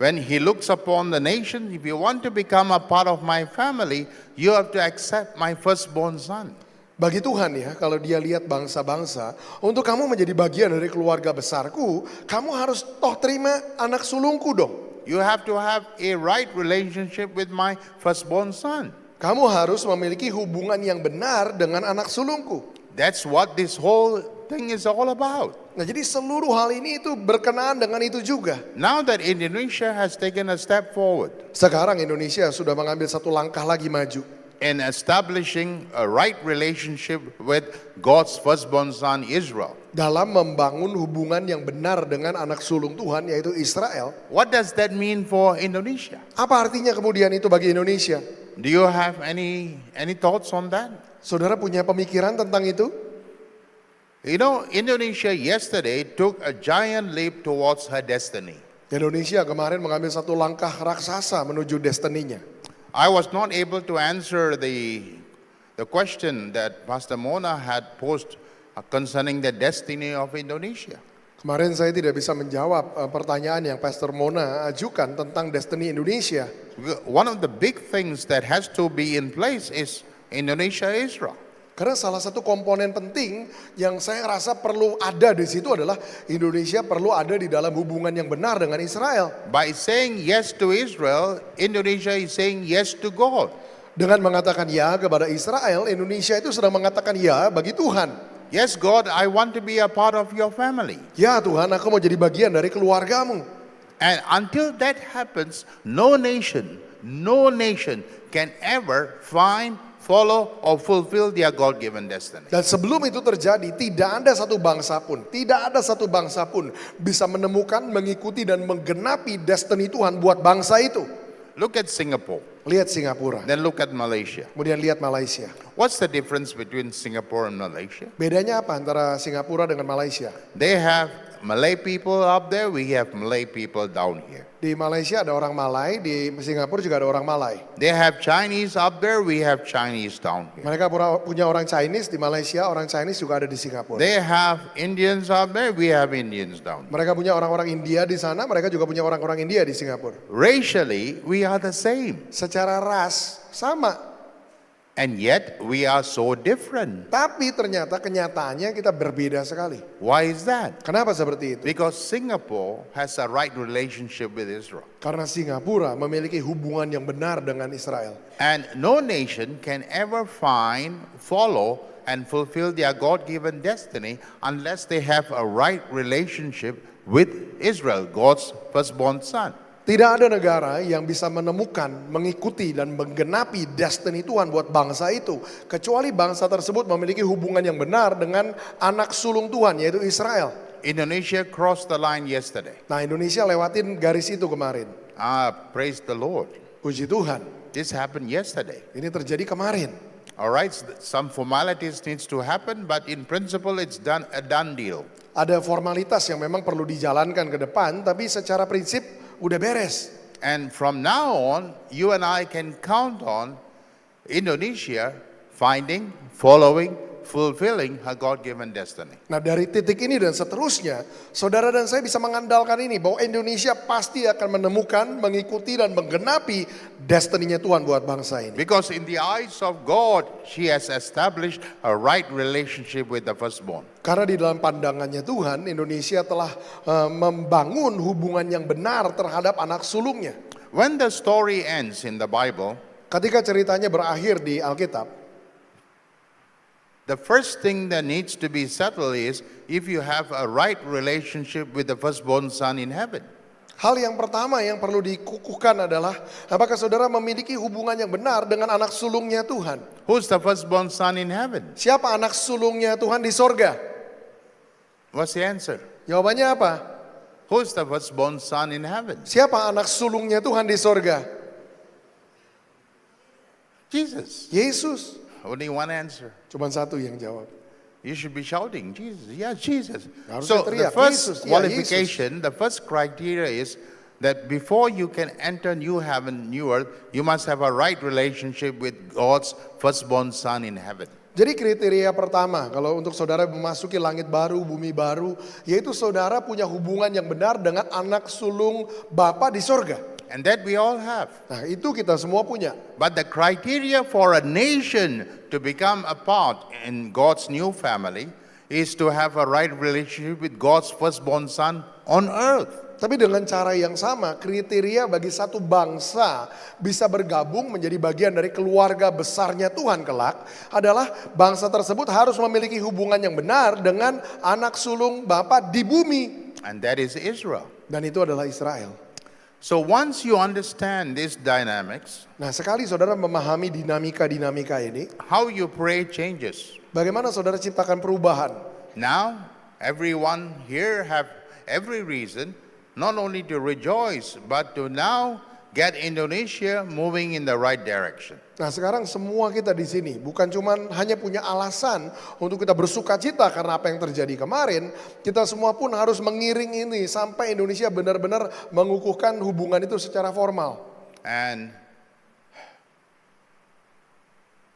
when He looks upon the nation, if you want to become a part of my family, you have to accept my firstborn son. Bagi Tuhan ya, kalau dia lihat bangsa-bangsa, untuk kamu menjadi bagian dari keluarga besarku, kamu harus toh terima anak sulungku dong. You have to have a right relationship with my firstborn son. Kamu harus memiliki hubungan yang benar dengan anak sulungku. That's what this whole thing is all about. Nah, jadi seluruh hal ini itu berkenaan dengan itu juga. Now that Indonesia has taken a step forward Sekarang Indonesia sudah mengambil satu langkah lagi maju in establishing a right relationship with God's firstborn son Israel. dalam membangun hubungan yang benar dengan anak sulung Tuhan yaitu Israel. What does that mean for Indonesia? Apa artinya kemudian itu bagi Indonesia? Do you have any thoughts on that? Saudara punya pemikiran tentang itu? You know, Indonesia yesterday took a giant leap towards her destiny. Indonesia kemarin mengambil satu langkah raksasa menuju destininya. I was not able to answer the question that Pastor Mona had posed concerning the destiny of Indonesia. Kemarin saya tidak bisa menjawab pertanyaan yang Pastor Mona ajukan tentang destiny Indonesia. One of the big things that has to be in place is Indonesia-Israel. Karena salah satu komponen penting yang saya rasa perlu ada di situ adalah Indonesia perlu ada di dalam hubungan yang benar dengan Israel. By saying yes to Israel, Indonesia is saying yes to God. Dengan mengatakan ya kepada Israel, Indonesia itu sedang mengatakan ya bagi Tuhan. Yes, God, I want to be a part of your family. Ya Tuhan, aku mau jadi bagian dari keluargamu. And until that happens, no nation can ever find, follow, or fulfill their God-given destiny. Dan sebelum itu terjadi, tidak ada satu bangsa pun bisa menemukan, mengikuti dan menggenapi destiny Tuhan buat bangsa itu. Look at Singapore, Lihat Singapura, then look at Malaysia. kemudian lihat Malaysia. What's the difference between Singapore and Malaysia? Bedanya apa antara Singapura dengan Malaysia? They have Malay people up there, we have Malay people down here. Di Malaysia ada orang Malay, di Singapura juga ada orang Malay. They have Chinese up there, we have Chinese down here. Mereka punya orang Chinese di Malaysia, orang Chinese juga ada di Singapura. They have Indians up there, we have Indians down here. Mereka punya orang-orang India di sana, mereka juga punya orang-orang India di Singapura. Racially, we are the same. Secara ras sama, And yet, we are so different. tapi ternyata kenyataannya kita berbeda sekali. Why is that? Kenapa seperti itu? Because Singapore has a right relationship with Israel. Karena Singapura memiliki hubungan yang benar dengan Israel. And no nation can ever find, follow, and fulfill their God-given destiny unless they have a right relationship with Israel, God's firstborn son. Tidak ada negara yang bisa menemukan, mengikuti, dan menggenapi destiny Tuhan buat bangsa itu. Kecuali bangsa tersebut memiliki hubungan yang benar dengan anak sulung Tuhan, yaitu Israel. Indonesia crossed the line yesterday. Nah, Indonesia lewatin garis itu kemarin. Praise the Lord. Puji Tuhan, This happened yesterday. ini terjadi kemarin. All right, some formalities needs to happen, but in principle it's a done deal. Ada formalitas yang memang perlu dijalankan ke depan, tapi secara prinsip udah beres. And from now on, you and I can count on Indonesia finding, following, fulfilling her God-given destiny. Nah dari titik ini dan seterusnya, saudara dan saya bisa mengandalkan ini bahwa Indonesia pasti akan menemukan, mengikuti dan menggenapi destininya Tuhan buat bangsa ini. Because in the eyes of God, she has established a right relationship with the firstborn. Karena di dalam pandangannya Tuhan, Indonesia telah membangun hubungan yang benar terhadap anak sulungnya. When the story ends in the Bible, Ketika ceritanya berakhir di Alkitab, the first thing that needs to be settled is if you have a right relationship with the firstborn son in heaven. hal yang pertama yang perlu dikukuhkan adalah apakah saudara memiliki hubungan yang benar dengan anak sulungnya Tuhan. Who's the firstborn son in heaven? Siapa anak sulungnya Tuhan di sorga? What's the answer? Jawabannya apa? Who's the firstborn son in heaven? Siapa anak sulungnya Tuhan di sorga? Jesus. Yesus. Only one answer. Cuma satu yang jawab. You should be shouting, Jesus. Yeah, Jesus. Harusnya So the teriak, first "Yesus, ya, qualification, the first criteria is that before you can enter new heaven, new earth, you must have a right relationship with God's firstborn son in heaven. Jadi kriteria pertama kalau untuk saudara memasuki langit baru, bumi baru, yaitu saudara punya hubungan yang benar dengan anak sulung Bapa di sorga. And that we all have. Nah itu kita semua punya. But the criteria for a nation to become a part in God's new family is to have a right relationship with God's firstborn son on earth. Tapi dengan cara yang sama, kriteria bagi satu bangsa bisa bergabung menjadi bagian dari keluarga besarnya Tuhan kelak adalah bangsa tersebut harus memiliki hubungan yang benar dengan anak sulung Bapa di bumi. And that is Israel. Dan itu adalah Israel. So once you understand these dynamics, Nah sekali saudara memahami dinamika-dinamika ini, how you pray changes. bagaimana saudara ciptakan perubahan? Now, everyone here have every reason not only to rejoice, but to now get Indonesia moving in the right direction. Nah sekarang semua kita di sini bukan cuma hanya punya alasan untuk kita bersuka cita karena apa yang terjadi kemarin. Kita semua pun harus mengiring ini sampai Indonesia benar-benar mengukuhkan hubungan itu secara formal. And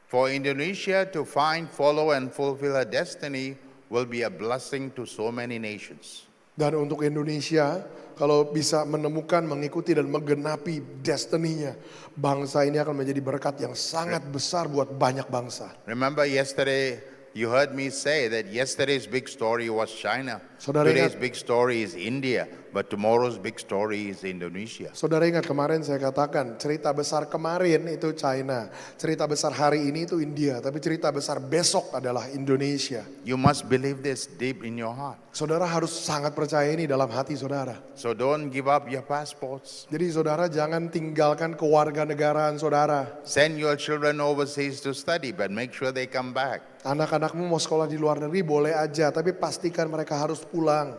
for Indonesia to find, follow, and fulfill her destiny will be a blessing to so many nations. Dan untuk Indonesia kalau bisa menemukan, mengikuti dan menggenapi destininya, bangsa ini akan menjadi berkat yang sangat besar buat banyak bangsa. Remember yesterday, you heard me say that yesterday's big story was China. Saudara Today's ingat- big story is India, but tomorrow's big story is Indonesia. Saudara ingat kemarin saya katakan cerita besar kemarin itu China, cerita besar hari ini itu India, tapi cerita besar besok adalah Indonesia. You must believe this deep in your heart. Saudara harus sangat percaya ini dalam hati saudara. So don't give up your passports. Jadi saudara jangan tinggalkan kewarganegaraan saudara. Send your children overseas to study, but make sure they come back. Anak-anakmu mau sekolah di luar negeri boleh aja, tapi pastikan mereka harus pulang.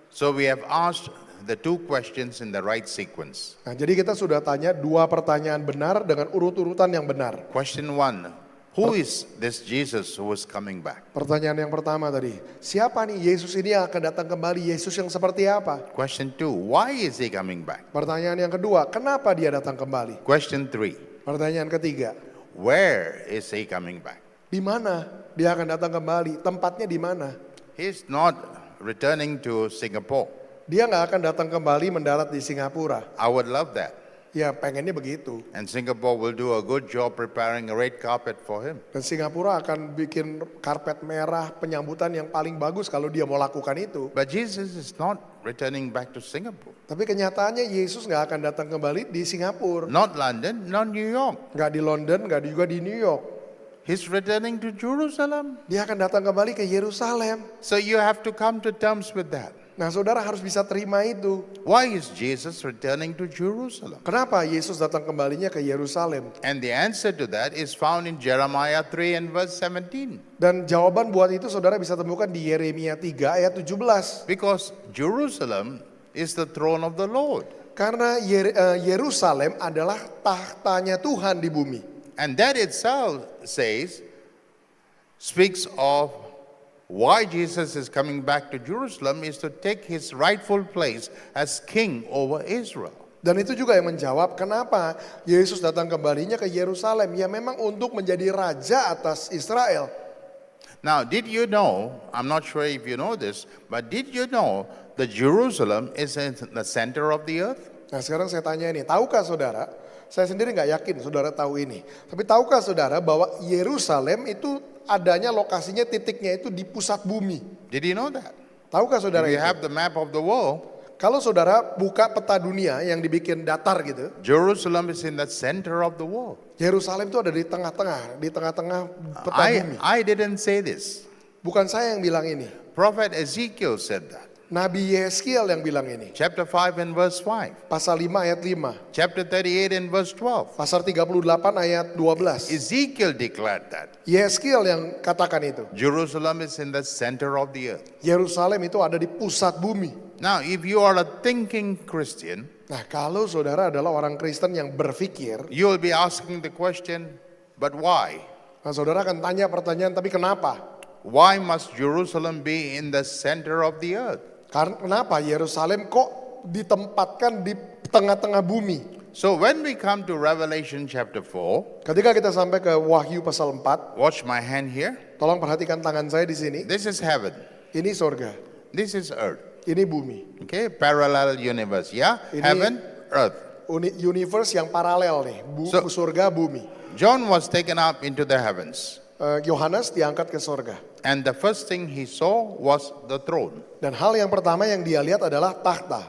So we have asked the two questions in the right sequence. Nah, jadi kita sudah tanya dua pertanyaan benar dengan urut-urutan yang benar. Question one, who is this Jesus who is coming back? Pertanyaan yang pertama tadi, siapa nih Yesus ini yang akan datang kembali? Yesus yang seperti apa? Question two, why is he coming back? Pertanyaan yang kedua, kenapa dia datang kembali? Question three, Pertanyaan ketiga, where is he coming back? di mana dia akan datang kembali? Tempatnya di mana? He's not returning to Singapore. Dia nggak akan datang kembali mendarat di Singapura. I would love that. Ya pengennya begitu. And Singapore will do a good job preparing a red carpet for him. Dan Singapura akan bikin karpet merah penyambutan yang paling bagus kalau dia mau lakukan itu. But Jesus is not returning back to Singapore. Tapi kenyataannya Yesus nggak akan datang kembali di Singapura. Not London, not New York. Nggak di London, nggak juga di New York. He's returning to Jerusalem. Dia akan datang kembali ke Yerusalem. So you have to come to terms with that. Nah saudara harus bisa terima itu. Why is Jesus returning to Jerusalem? Kenapa Yesus datang kembalinya ke Yerusalem? And the answer to that is found in Jeremiah 3 and verse 17. Dan jawaban buat itu saudara bisa temukan di Yeremia 3 ayat 17. Because Jerusalem is the throne of the Lord. Karena Yerusalem adalah tahtanya Tuhan di bumi. And that itself speaks of why Jesus is coming back to Jerusalem is to take his rightful place as king over Israel. Dan itu juga yang menjawab kenapa Yesus datang kembalinya ke Yerusalem. Ya memang untuk menjadi raja atas Israel. Now, did you know, I'm not sure if you know this, but did you know that Jerusalem is in the center of the earth? Nah sekarang saya tanya ini, tahukah saudara, saya sendiri nggak yakin saudara tahu ini. Tapi tahukah saudara bahwa Yerusalem itu adanya lokasinya titiknya itu di pusat bumi. Did you know that? Tahukah saudara If you itu? have the map of the world, Kalau saudara buka peta dunia yang dibikin datar gitu, Jerusalem is in the center of the world. Yerusalem itu ada di tengah-tengah peta bumi. I didn't say this. Bukan saya yang bilang ini. Prophet Ezekiel said that. Nabi Yeskiel yang bilang ini. Chapter 5 and verse 5. Pasal 5 ayat 5. Chapter 38 and verse 12. Pasal 38 ayat 12. Ezekiel declared that. Yeskiel yang katakan itu. Jerusalem is in the center of the earth. Yerusalem itu ada di pusat bumi. Now, if you are a thinking Christian, Nah kalau saudara adalah orang Kristen yang berpikir, you will be asking the question, but why? nah saudara akan tanya pertanyaan, tapi kenapa? Why must Jerusalem be in the center of the earth? Karena kenapa Yerusalem kok ditempatkan di tengah-tengah bumi? So when we come to Revelation chapter 4, Ketika kita sampai ke Wahyu pasal 4, watch my hand here. tolong perhatikan tangan saya di sini. This is heaven. Ini sorga, This is earth. ini bumi. Okay, parallel universe. Yeah, Ini- heaven, earth. Universe yang paralel nih, So- surga, bumi. John was taken up into the heavens, Yohanes diangkat ke sorga. and the first thing he saw was the throne. Dan hal yang pertama yang dia lihat adalah takhta.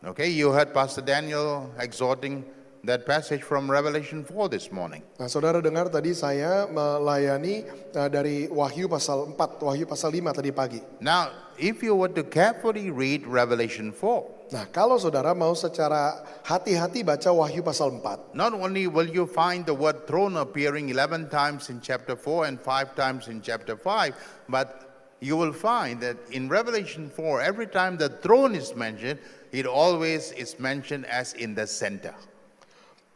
Okay, you heard Pastor Daniel exhorting that passage from Revelation 4 this morning. Nah saudara dengar tadi saya melayani dari Wahyu pasal 4, Wahyu pasal 5 tadi pagi. Now, if you were to carefully read Revelation 4, Nah kalau saudara mau secara hati-hati baca Wahyu pasal 4. not only will you find the word throne appearing 11 times in chapter 4 and 5 times in chapter 5, but you will find that in Revelation 4, every time the throne is mentioned, it always is mentioned as in the center.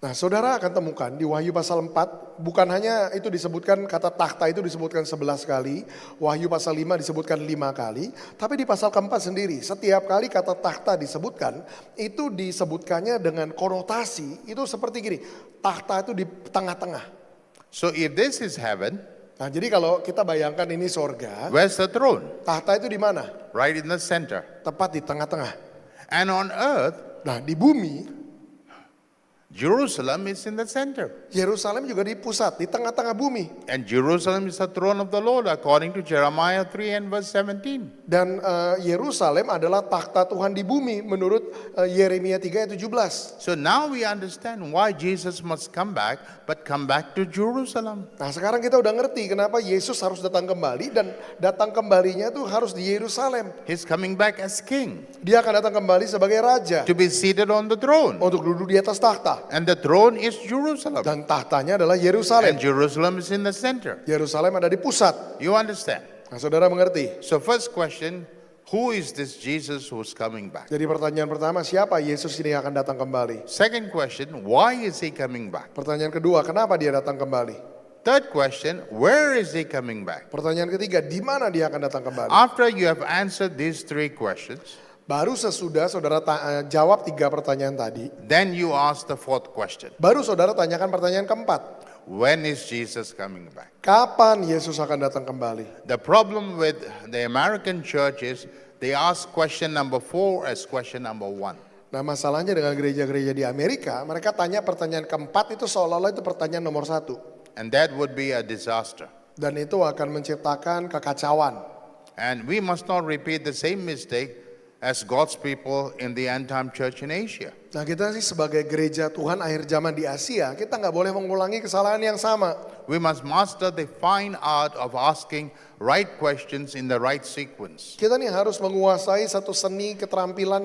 Nah saudara akan temukan di Wahyu pasal 4, bukan hanya itu disebutkan kata takhta itu disebutkan 11 kali, Wahyu pasal 5 disebutkan 5 kali, tapi di pasal keempat sendiri, setiap kali kata takhta disebutkan, itu disebutkannya dengan konotasi, itu seperti gini, takhta itu di tengah-tengah. So if this is heaven, Nah jadi kalau kita bayangkan ini sorga, where's the throne? takhta itu di mana? Right in the center. Tepat di tengah-tengah. And on earth, Nah di bumi, Jerusalem is in the center. Yerusalem juga di pusat, di tengah-tengah bumi. And Jerusalem is the throne of the Lord according to Jeremiah 3 and verse 17. Dan Yerusalem adalah takhta Tuhan di bumi menurut Yeremia 3 ayat 17. So now we understand why Jesus must come back, but come back to Jerusalem. Nah sekarang kita udah ngerti kenapa Yesus harus datang kembali dan datang kembalinya tuh harus di Yerusalem. He's coming back as king Dia akan datang kembali sebagai raja to be seated on the throne. untuk duduk di atas takhta. And the throne is Jerusalem. Dan tahtanya adalah And Yerusalem. Jerusalem is in the center. Yerusalem ada di pusat. You understand? Nah saudara mengerti? So first question, who is this Jesus who's coming back? Jadi pertanyaan pertama, siapa Yesus ini yang akan datang kembali? Second question, why is he coming back? Pertanyaan kedua, kenapa dia datang kembali? Third question, where is he coming back? Pertanyaan ketiga, di mana dia akan datang kembali? After you have answered these three questions, Baru sesudah saudara jawab 3 pertanyaan tadi, then you ask the fourth question. baru saudara tanyakan pertanyaan keempat. When is Jesus coming back? Kapan Yesus akan datang kembali? The problem with the American church is they ask question number 4 as question number 1. Nah masalahnya dengan gereja-gereja di Amerika, mereka tanya pertanyaan keempat itu seolah-olah itu pertanyaan nomor 1. And that would be a disaster. Dan itu akan menciptakan kekacauan. And we must not repeat the same mistake as God's people in the end time church in Asia. Nah kita sih sebagai gereja Tuhan akhir zaman di Asia, kita nggak boleh mengulangi kesalahan yang sama. We must master the fine art of asking right questions in the right sequence. Kita nih harus menguasai satu seni keterampilan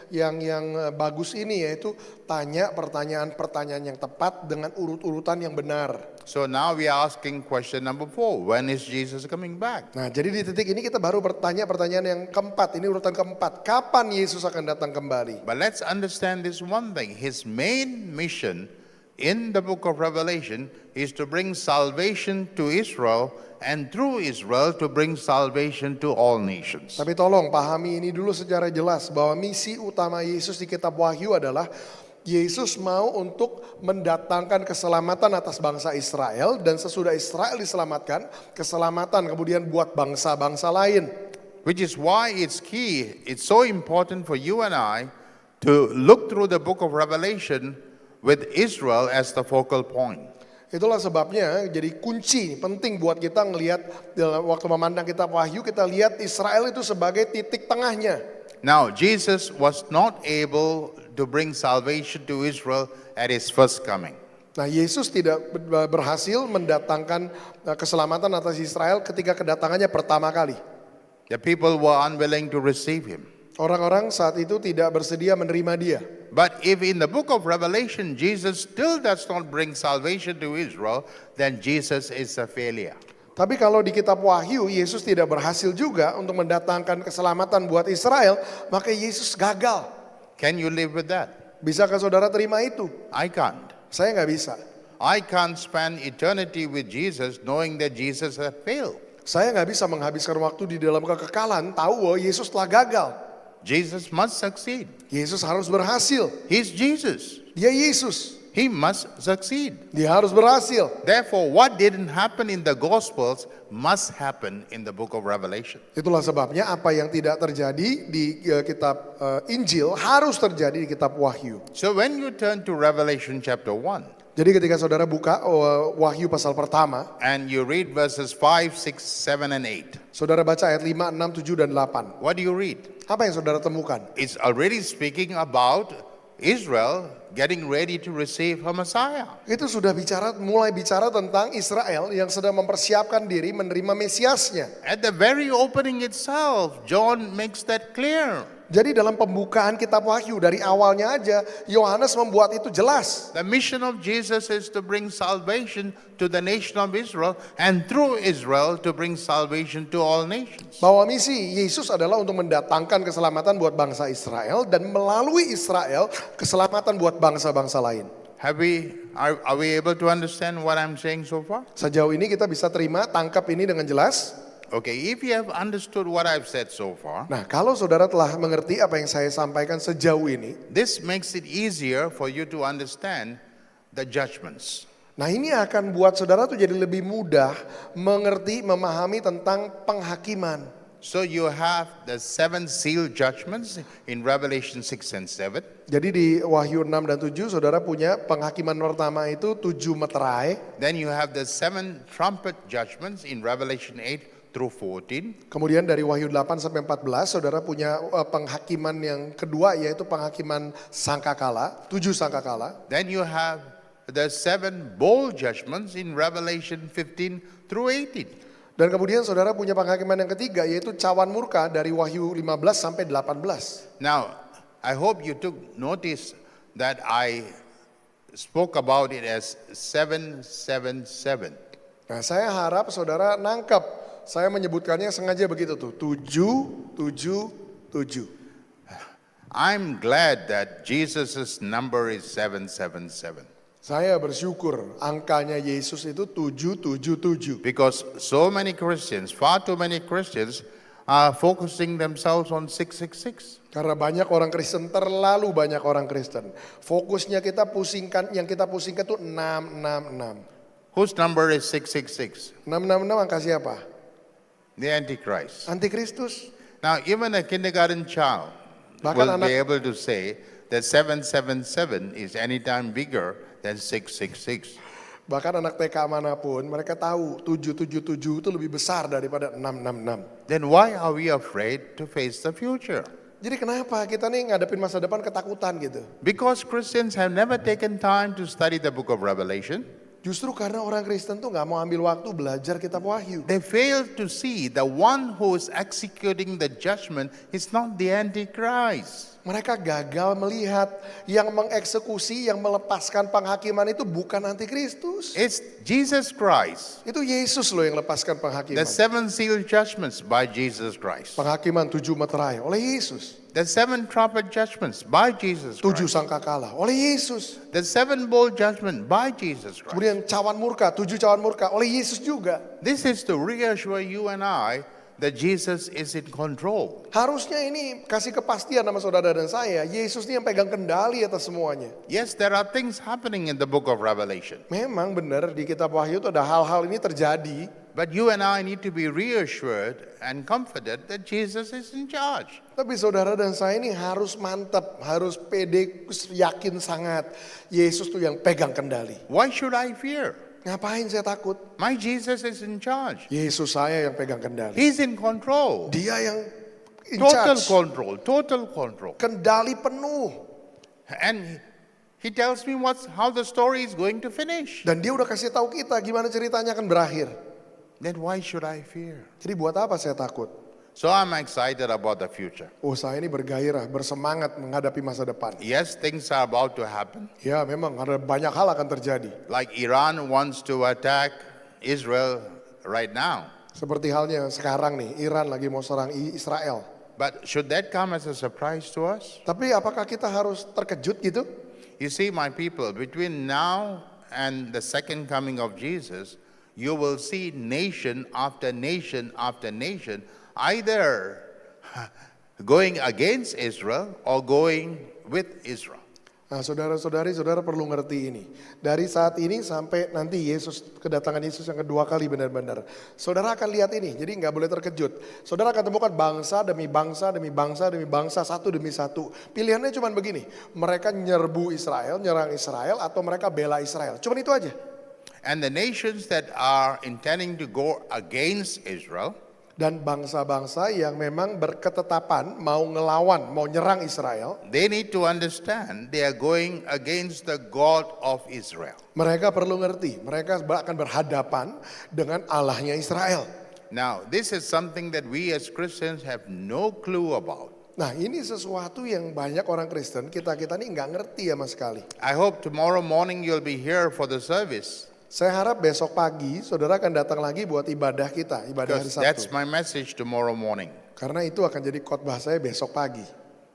yang bagus ini, yaitu tanya pertanyaan-pertanyaan yang tepat dengan urut-urutan yang benar. So now we are asking question number 4. When is Jesus coming back? Nah jadi di titik ini kita baru bertanya pertanyaan yang keempat, ini urutan keempat. Kapan Yesus akan datang kembali? But let's understand this one thing. His main mission in the book of Revelation is to bring salvation to Israel, and through Israel to bring salvation to all nations. Tapi tolong pahami ini dulu secara jelas bahwa misi utama Yesus di kitab Wahyu adalah Yesus mau untuk mendatangkan keselamatan atas bangsa Israel, dan sesudah Israel diselamatkan, keselamatan kemudian buat bangsa-bangsa lain. Which is why it's key, it's so important for you and I to look through the book of Revelation with Israel as the focal point. Itulah sebabnya jadi kunci penting buat kita ngelihat dalam waktu memandang kitab Wahyu, kita lihat Israel itu sebagai titik tengahnya. Now, Jesus was not able to bring salvation to Israel at his first coming. Nah, Yesus tidak berhasil mendatangkan keselamatan atas Israel ketika kedatangannya pertama kali. The people were unwilling to receive him. Orang-orang saat itu tidak bersedia menerima dia. But if in the book of Revelation Jesus still does not bring salvation to Israel, then Jesus is a failure. Tapi kalau di kitab Wahyu Yesus tidak berhasil juga untuk mendatangkan keselamatan buat Israel, maka Yesus gagal. Can you live with that? Bisakah saudara terima itu? I can't. Saya nggak bisa. I can't spend eternity with Jesus knowing that Jesus has failed. Saya nggak bisa menghabiskan waktu di dalam kekekalan tahu bahwa Yesus telah gagal. Jesus must succeed. Yesus harus berhasil. He's Jesus. Dia Yesus. He must succeed. Dia harus berhasil. Therefore, what didn't happen in the Gospels must happen in the book of Revelation. Itulah sebabnya apa yang tidak terjadi di kitab Injil harus terjadi di kitab Wahyu. So when you turn to Revelation chapter 1, Jadi ketika saudara buka Wahyu pasal pertama, and you read verses 5, 6, 7, and 8, saudara baca ayat 5, 6, 7, dan 8. what do you read? Apa yang saudara temukan? It's already speaking about Israel getting ready to receive her Messiah. Itu sudah mulai bicara tentang Israel yang sedang mempersiapkan diri menerima Mesiasnya. At the very opening itself, John makes that clear. Jadi dalam pembukaan kitab Wahyu dari awalnya aja Yohanes membuat itu jelas. The mission of Jesus is to bring salvation to the nation of Israel, and through Israel to bring salvation to all nations. Bahwa misi Yesus adalah untuk mendatangkan keselamatan buat bangsa Israel, dan melalui Israel keselamatan buat bangsa-bangsa lain. Are we able to understand what I'm saying so far? Sejauh ini kita bisa tangkap ini dengan jelas. Okay, if you have understood what I've said so far, Nah, kalau saudara telah mengerti apa yang saya sampaikan sejauh ini, this makes it easier for you to understand the judgments. nah ini akan buat saudara tuh jadi lebih mudah mengerti, memahami tentang penghakiman. So you have the 7 seal judgments in Revelation 6 and 7. Jadi di Wahyu 6 dan 7 saudara punya penghakiman pertama itu 7 meterai. Then you have the 7 trumpet judgments in Revelation 8 through 14. Kemudian dari Wahyu 8 sampai 14 saudara punya penghakiman yang kedua, yaitu penghakiman sangkakala, 7 sangkakala. Then you have the 7 bowl judgments in Revelation 15 through 18. Dan kemudian saudara punya penghakiman yang ketiga, yaitu cawan murka dari Wahyu 15 sampai 18. Now, I hope you took notice that I spoke about it as 777. Nah, saya harap saudara nangkep. Saya menyebutkannya sengaja begitu tuh, 7, 7, 7. I'm glad that Jesus' number is 777. Saya bersyukur angkanya Yesus itu 777. Because so many Christians, far too many Christians, are focusing themselves on 666. Karena banyak orang Kristen, terlalu banyak orang Kristen. Fokusnya yang kita pusingkan tuh 666. Whose number is 666? 666 angka siapa? The Antichrist. Antikristus. Now, even a kindergarten child Bahkan will be able to say that 777 is anytime bigger than 666. Bahkan anak TK manapun mereka tahu 777 itu lebih besar daripada 666. Then why are we afraid to face the future? Jadi kenapa kita nih ngadepin masa depan ketakutan gitu? Because Christians have never taken time to study the book of Revelation. Justru karena orang Kristen tuh nggak mau ambil waktu belajar kitab Wahyu. They fail to see the one who is executing the judgment is not the Antichrist. Mereka gagal melihat yang mengeksekusi, yang melepaskan penghakiman itu bukan Antikristus. It's Jesus Christ. Itu Yesus loh yang lepaskan penghakiman. The 7 seal judgments by Jesus Christ. Penghakiman 7 meterai oleh Yesus. The 7 trumpet judgments by Jesus 7 Christ. sangkakala oleh Yesus. The 7 bowl judgment by Jesus Christ. Kemudian cawan murka, 7 cawan murka oleh Yesus juga. This is to reassure you and I that Jesus is in control. Harusnya ini kasih kepastian sama saudara dan saya, Yesus ini yang pegang kendali atas semuanya. Yes, there are things happening in the book of Revelation, Memang benar di kitab Wahyu itu ada hal-hal ini terjadi. but you and I need to be reassured and comforted that Jesus is in charge. Tapi saudara dan saya ini harus mantap, harus pede, yakin sangat. Yesus tuh yang pegang kendali. Why should I fear? Ngapain saya takut? My Jesus is in charge. Yesus saya yang pegang kendali. He's in control. Dia yang in Total charge. control, total control. Kendali penuh. And he tells me how the story is going to finish. Dan dia udah kasih tahu kita gimana ceritanya akan berakhir. Then why should I fear? Jadi buat apa saya takut? So I'm excited about the future. Oh, saya ini bergairah, bersemangat menghadapi masa depan. Yes, things are about to happen. Ya memang ada banyak hal akan terjadi. Like Iran wants to attack Israel right now. Seperti halnya sekarang nih, Iran lagi mau serang Israel. But should that come as a surprise to us? Tapi apakah kita harus terkejut gitu? You see, my people, between now and the second coming of Jesus, you will see nation after nation after nation either going against Israel or going with Israel. Nah saudara-saudari, saudara perlu ngerti ini. Dari saat ini sampai nanti kedatangan Yesus yang kedua kali benar-benar. Saudara akan lihat ini, jadi nggak boleh terkejut. Saudara akan temukan bangsa demi bangsa, demi bangsa, demi bangsa, satu demi satu. Pilihannya cuma begini, mereka nyerbu Israel, nyerang Israel, atau mereka bela Israel. Cuma itu aja. And the nations that are intending to go against Israel, Dan bangsa-bangsa yang memang berketetapan mau ngelawan, mau nyerang Israel. they need to understand they are going against the God of Israel. Mereka perlu ngerti, mereka akan berhadapan dengan Allahnya Israel. Now, this is something that we as Christians have no clue about. Nah ini sesuatu yang banyak orang Kristen, kita-kita ini nggak ngerti sama sekali. I hope tomorrow morning you'll be here for the service, Saya harap besok pagi saudara akan datang lagi buat ibadah kita, ibadah hari because that's Sabtu. my message tomorrow morning. Karena itu akan jadi khotbah saya besok pagi.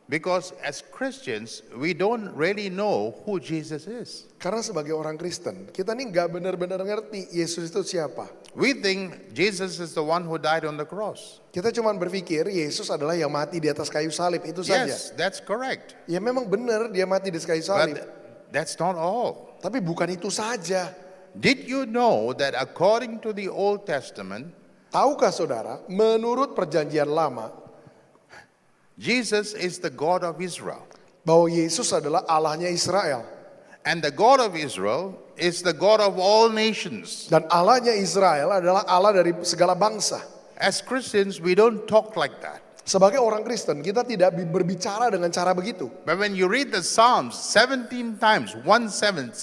Because as Christians, we don't really know who Jesus is. Karena sebagai orang Kristen, kita nih nggak benar-benar ngerti Yesus itu siapa. We think Jesus is the one who died on the cross. Kita cuma berpikir Yesus adalah yang mati di atas kayu salib, itu saja. Yes, that's correct. Ya memang benar dia mati di atas kayu salib. But that's not all. Tapi bukan itu saja. Did you know that according to the Old Testament, Tahukah saudara, menurut perjanjian lama, Jesus is the God of Israel? bahwa Yesus adalah Allahnya Israel. And the God of Israel is the God of all nations. Dan Allahnya Israel adalah Allah dari segala bangsa. As Christians, we don't talk like that. Sebagai orang Kristen, kita tidak berbicara dengan cara begitu. But when you read the Psalms 17 times, 17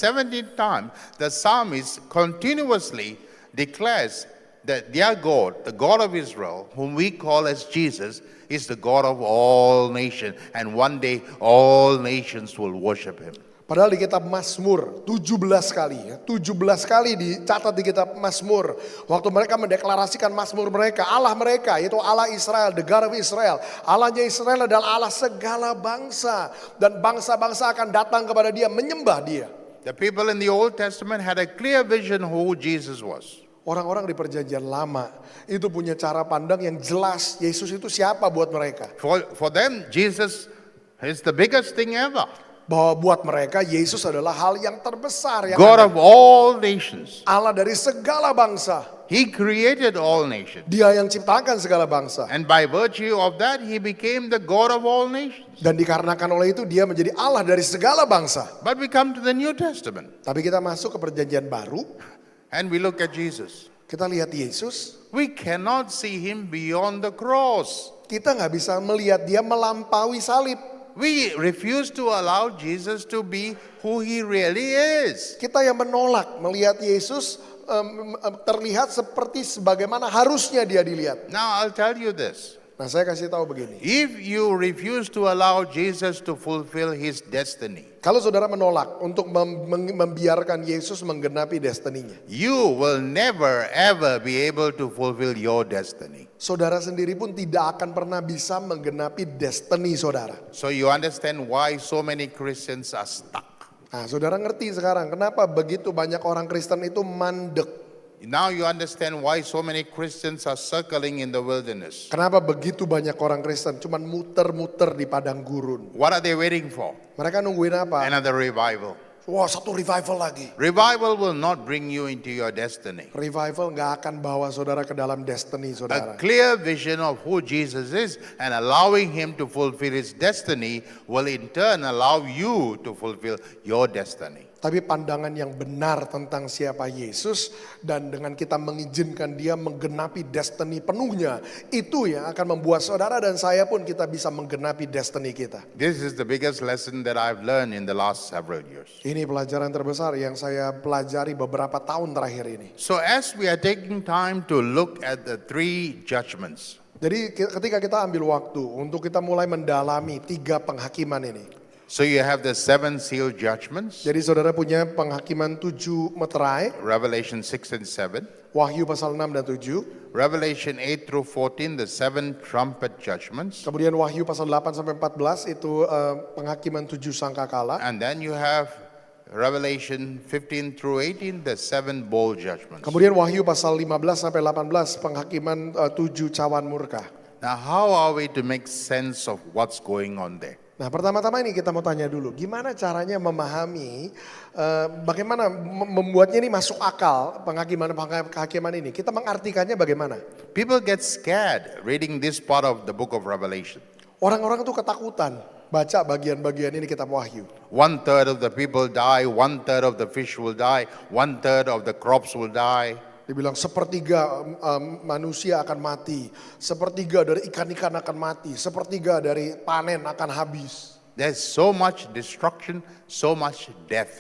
times, the psalmist continuously declares that their God, the God of Israel, whom we call as Jesus, is the God of all nations. And one day, all nations will worship him. Padahal di kitab Mazmur 17 kali ya, 17 kali dicatat di kitab Mazmur. Waktu mereka mendeklarasikan Mazmur mereka, Allah mereka yaitu Allah Israel, the God of Israel. Allahnya Israel adalah Allah segala bangsa. Dan bangsa-bangsa akan datang kepada dia, menyembah dia. The people in the Old Testament had a clear vision who Jesus was. Orang-orang di perjanjian lama itu punya cara pandang yang jelas. Yesus itu siapa buat mereka. For them, Jesus is the biggest thing ever. Bahwa buat mereka Yesus adalah hal yang terbesar yang God ada. of all nations. Allah dari segala bangsa. He created all nations. Dia yang ciptakan segala bangsa. And by virtue of that, he became the God of all nations. Dan dikarenakan oleh itu dia menjadi Allah dari segala bangsa. But we come to the New Testament Tapi kita masuk ke perjanjian baru, and we look at Jesus. kita lihat Yesus, We cannot see him beyond the cross. kita nggak bisa melihat dia melampaui salib. We refuse to allow Jesus to be who he really is. Kita yang menolak melihat Yesus terlihat seperti sebagaimana harusnya dia dilihat. Now, I'll tell you this. Nah saya kasih tahu begini. If you refuse to allow Jesus to fulfill his destiny, Kalau saudara menolak untuk membiarkan Yesus menggenapi destininya, you will never ever be able to fulfill your destiny. saudara sendiri pun tidak akan pernah bisa menggenapi destiny saudara. So you understand why so many Christians are stuck. Nah saudara ngerti sekarang kenapa begitu banyak orang Kristen itu mandek. Now you understand why so many Christians are circling in the wilderness. Kenapa begitu banyak orang Kristen cuman muter-muter di padang gurun? What are they waiting for? Mereka nungguin apa? Another revival. Wah, satu revival lagi. Revival will not bring you into your destiny. Revival nggak akan bawa saudara ke dalam destiny A saudara. clear vision of who Jesus is and allowing him to fulfill his destiny will in turn allow you to fulfill your destiny. Tapi pandangan yang benar tentang siapa Yesus dan dengan kita mengizinkan dia menggenapi destiny penuhnya, itu yang akan membuat saudara dan saya pun kita bisa menggenapi destiny kita. This is the biggest lesson that I've learned in the last several years. Ini pelajaran terbesar yang saya pelajari beberapa tahun terakhir ini. So as we are taking time to look at the three judgments, Jadi ketika kita ambil waktu untuk kita mulai mendalami 3 penghakiman ini. so you have the 7 seal judgments, Jadi saudara punya penghakiman 7 meterai, Revelation 6 and 7, Wahyu pasal 6 dan 7. Revelation 8 through 14, the 7 trumpet judgments, Kemudian Wahyu pasal 8 sampai 14 itu penghakiman 7 sangkakala. and then you have Revelation 15 through 18, the 7 bowl judgments. Kemudian Wahyu pasal 15 sampai 18 penghakiman 7 cawan murka. Now, how are we to make sense of what's going on there? Nah pertama-tama ini kita mau tanya dulu, gimana caranya memahami, bagaimana membuatnya ini masuk akal penghakiman ini. Kita mengartikannya bagaimana? People get scared reading this part of the book of Revelation. Orang-orang tuh ketakutan baca bagian-bagian ini kitab Wahyu. 1/3 of the people die, 1/3 of the fish will die, 1/3 of the crops will die. Dibilang sepertiga manusia akan mati, sepertiga dari ikan-ikan akan mati, sepertiga dari panen akan habis. There's so much destruction, so much death.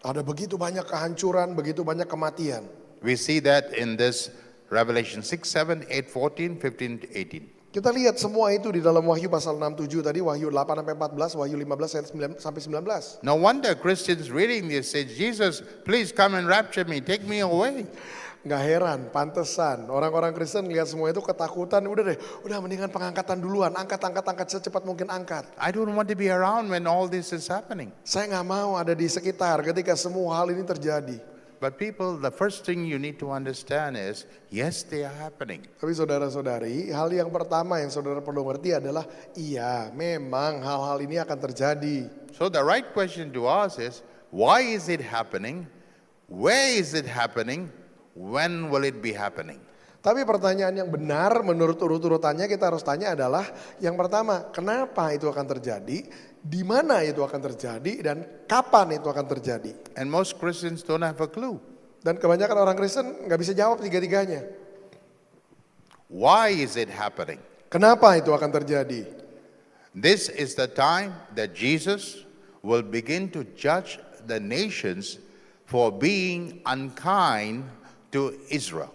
Ada begitu banyak kehancuran, begitu banyak kematian. We see that in this Revelation 6, 7, 8, 14, 15 to 18. Kita lihat semua itu di dalam Wahyu pasal 6-7 tadi, Wahyu 8 sampai 14, Wahyu 15 sampai 19. No wonder Christians reading this say, Jesus, please come and rapture me, take me away. Nggak heran, pantesan orang-orang Kristen lihat semua itu ketakutan, udah mendingan pengangkatan duluan, angkat secepat mungkin angkat. I don't want to be around when all this is happening. Saya nggak mau ada di sekitar ketika semua hal ini terjadi. But people, the first thing you need to understand is, yes, they are happening. Tapi saudara-saudari, hal yang pertama yang saudara perlu ngerti adalah, iya memang hal-hal ini akan terjadi. So the right question to ask is, why is it happening? Where is it happening? When will it be happening? Tapi pertanyaan yang benar menurut urut-urutannya kita harus tanya adalah, yang pertama, kenapa itu akan terjadi? Di mana itu akan terjadi dan kapan itu akan terjadi? And most Christians don't have a clue. Dan kebanyakan orang Kristen nggak bisa jawab tiga-tiganya. Why is it happening? Kenapa itu akan terjadi? This is the time that Jesus will begin to judge the nations for being unkind to Israel.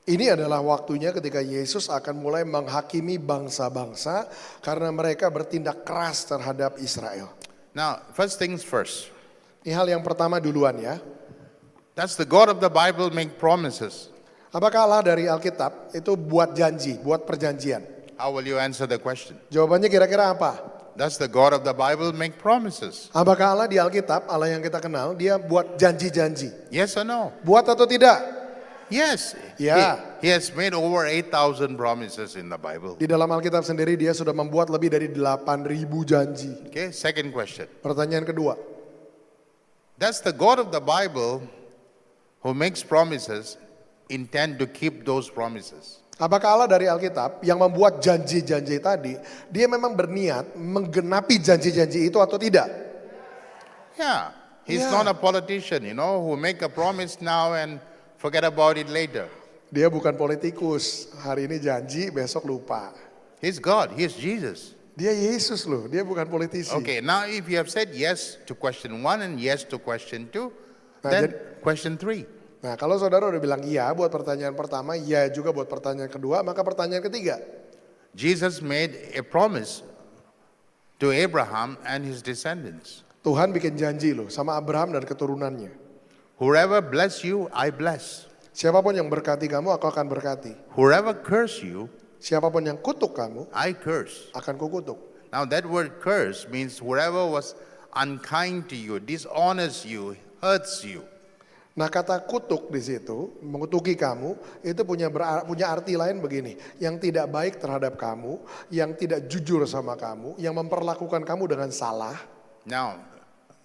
Ini adalah waktunya ketika Yesus akan mulai menghakimi bangsa-bangsa karena mereka bertindak keras terhadap Israel. Now, first things first. Ini hal yang pertama duluan ya. Does the God of the Bible make promises? Apakah Allah dari Alkitab itu buat janji, buat perjanjian? How will you answer the question? Jawabannya kira-kira apa? Does the God of the Bible make promises? Apakah Allah di Alkitab, Allah yang kita kenal, dia buat janji-janji? Yes or no? Buat atau tidak? Yes. Yeah. He has made over 8,000 promises in the Bible. Di dalam Alkitab sendiri dia sudah membuat lebih dari 8.000 janji. Okay, second question. Pertanyaan kedua, Does the God of the Bible who makes promises intend to keep those promises? apakah Allah dari Alkitab yang membuat janji-janji tadi, dia memang berniat menggenapi janji-janji itu atau tidak? Yeah. He's Yeah. not a politician, who make a promise now and forget about it later. Dia bukan politikus, hari ini janji, besok lupa. He's God. He's Jesus. Dia Yesus loh, dia bukan politisi. Okay, now if you have said yes to question 1 and yes to question 2, Nah, then question 3. Nah kalau saudara udah bilang iya buat pertanyaan pertama, iya juga buat pertanyaan kedua, maka pertanyaan ketiga. Jesus made a promise to Abraham and his descendants. Tuhan bikin janji loh sama Abraham dan keturunannya. Whoever bless you, I bless. Siapapun yang berkati kamu, aku akan berkati. Whoever curse you, Siapapun yang kutuk kamu, I curse. akan kukutuk. Now that word curse means whoever was unkind to you, dishonors you, hurts you. Nah kata kutuk di situ, mengutuki kamu, itu punya arti lain begini. Yang tidak baik terhadap kamu, yang tidak jujur sama kamu, yang memperlakukan kamu dengan salah. Now,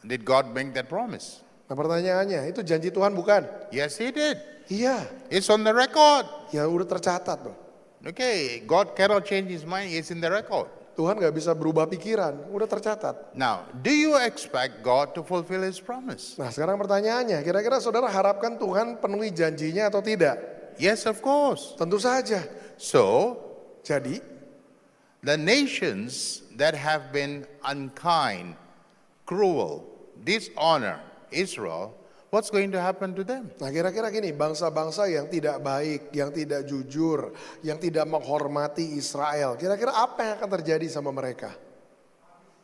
did God make that promise? Nah pertanyaannya, itu janji Tuhan bukan? Yes, He did. Iya, It's on the record. ya udah tercatat tuh. Okay, God cannot change His mind. It's in the record. Tuhan gak bisa berubah pikiran, udah tercatat. Now, do you expect God to fulfill His promise? Nah sekarang pertanyaannya, kira-kira saudara harapkan Tuhan penuhi janjinya atau tidak? Yes, of course. Tentu saja. So, Jadi, the nations that have been unkind, cruel, dishonor Israel, what's going to happen to them? nah kira-kira gini, bangsa-bangsa yang tidak baik, yang tidak jujur, yang tidak menghormati Israel, kira-kira apa yang akan terjadi sama mereka?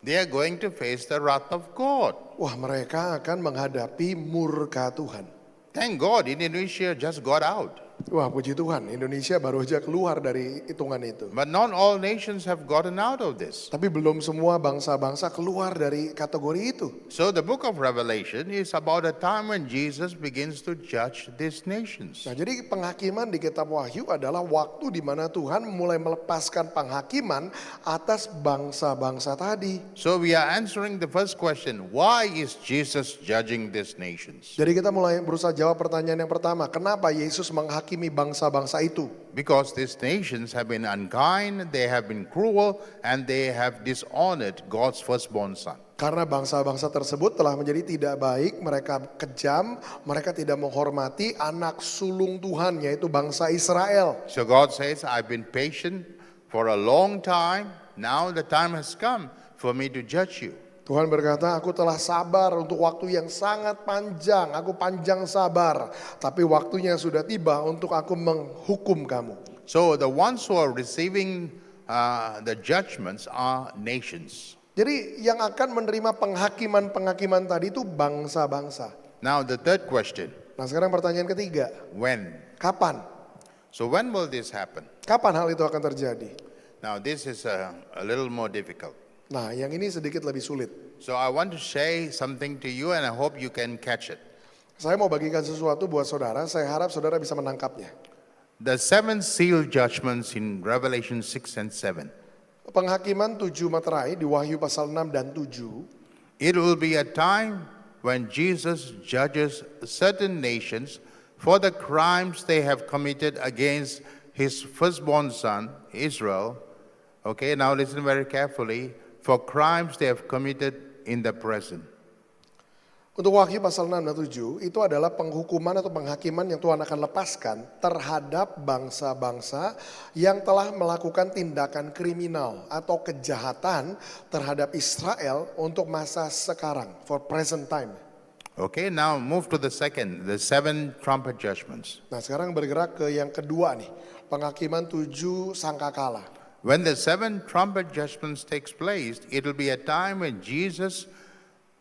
They are going to face the wrath of God. Wah mereka akan menghadapi murka Tuhan. Thank God Indonesia just got out. Wah puji Tuhan, Indonesia baru aja keluar dari hitungan itu. But not all nations have gotten out of this. Tapi belum semua bangsa-bangsa keluar dari kategori itu. So the book of Revelation is about a time when Jesus begins to judge these nations. Nah jadi penghakiman di kitab Wahyu adalah waktu di mana Tuhan mulai melepaskan penghakiman atas bangsa-bangsa tadi. So we are answering the first question, why is Jesus judging these nations? Jadi kita mulai berusaha jawab pertanyaan yang pertama, kenapa Yesus menghakimi bangsa-bangsa itu? Because these nations have been unkind, they have been cruel, and they have dishonored God's firstborn son. Karena bangsa-bangsa tersebut telah menjadi tidak baik, mereka kejam, mereka tidak menghormati anak sulung Tuhan yaitu bangsa Israel. So God says, I've been patient for a long time, now the time has come for me to judge you. Tuhan berkata, aku telah sabar untuk waktu yang sangat panjang, aku panjang sabar. Tapi waktunya sudah tiba untuk aku menghukum kamu. So the ones who are receiving the judgments are nations. Jadi yang akan menerima penghakiman-penghakiman tadi itu bangsa-bangsa. Now the third question, Nah sekarang pertanyaan ketiga, when? kapan? So when will this happen? Kapan hal itu akan terjadi? Now this is a little more difficult. Nah yang ini sedikit lebih sulit. So I want to say something to you and I hope you can catch it. Saya mau bagikan sesuatu buat saudara, saya harap saudara bisa menangkapnya. The seven seal judgments in Revelation 6 and 7. Penghakiman 7 materai di Wahyu pasal 6 dan 7. It will be a time when Jesus judges certain nations for the crimes they have committed against his firstborn son, Israel. Okay, now listen very carefully. For crimes they have committed in the present. Untuk Wahyu pasal 6 dan 7 itu adalah penghukuman atau penghakiman yang Tuhan akan lepaskan terhadap bangsa-bangsa yang telah melakukan tindakan kriminal atau kejahatan terhadap Israel untuk masa sekarang, for present time. Okay, now move to the second, the seven trumpet judgments. Nah sekarang bergerak ke yang kedua nih, penghakiman 7 sangkakala. When the seven trumpet judgments takes place, it will be a time when Jesus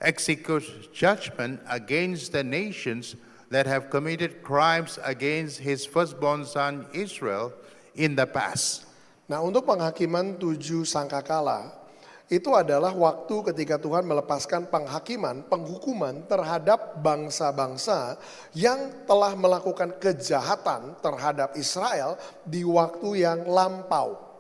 executes judgment against the nations that have committed crimes against his firstborn son Israel in the past. Nah untuk penghakiman 7 sangkakala, itu adalah waktu ketika Tuhan melepaskan penghakiman, penghukuman terhadap bangsa-bangsa yang telah melakukan kejahatan terhadap Israel di waktu yang lampau.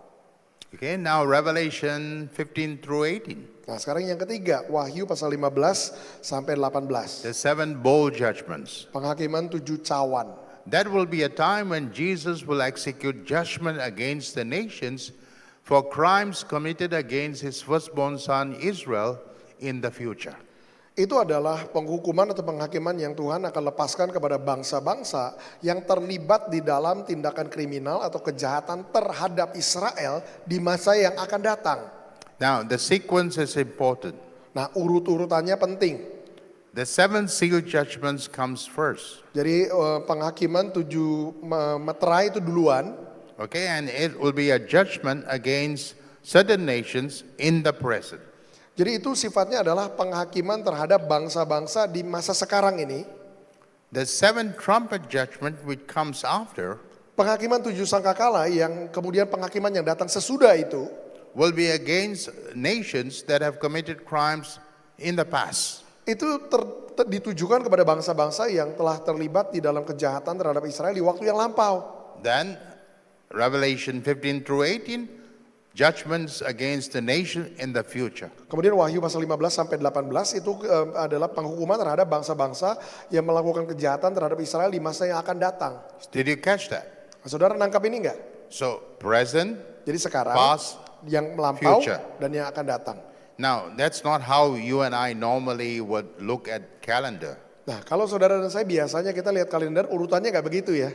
Okay, now Revelation 15 through 18. Nah sekarang yang ketiga, Wahyu pasal 15 sampai 18. The seven bowl judgments. Penghakiman 7 cawan. That will be a time when Jesus will execute judgment against the nations for crimes committed against his firstborn son Israel in the future. Itu adalah penghukuman atau penghakiman yang Tuhan akan lepaskan kepada bangsa-bangsa yang terlibat di dalam tindakan kriminal atau kejahatan terhadap Israel di masa yang akan datang. Now, the sequence is important. Nah, urut-urutannya penting. The seven seal judgments comes first. Jadi penghakiman 7 meterai itu duluan. Okay, and it will be a judgment against certain nations in the present. Jadi itu sifatnya adalah penghakiman terhadap bangsa-bangsa di masa sekarang ini. The seven trumpet judgment which comes after Penghakiman 7 sangkakala yang kemudian penghakiman yang datang sesudah itu will be against nations that have committed crimes in the past. itu ditujukan kepada bangsa-bangsa yang telah terlibat di dalam kejahatan terhadap Israel di waktu yang lampau. Then Revelation 15 through 18, judgments against the nation in the future. Kemudian Wahyu pasal 15 sampai 18 itu adalah penghukuman terhadap bangsa-bangsa yang melakukan kejahatan terhadap Israel di masa yang akan datang. Did you catch that? Saudara nangkap ini enggak? So present, Jadi sekarang past, yang melampau future. dan yang akan datang. Now, that's not how you and I normally would look at calendar. Nah, kalau saudara dan saya biasanya kita lihat kalender urutannya nggak begitu ya.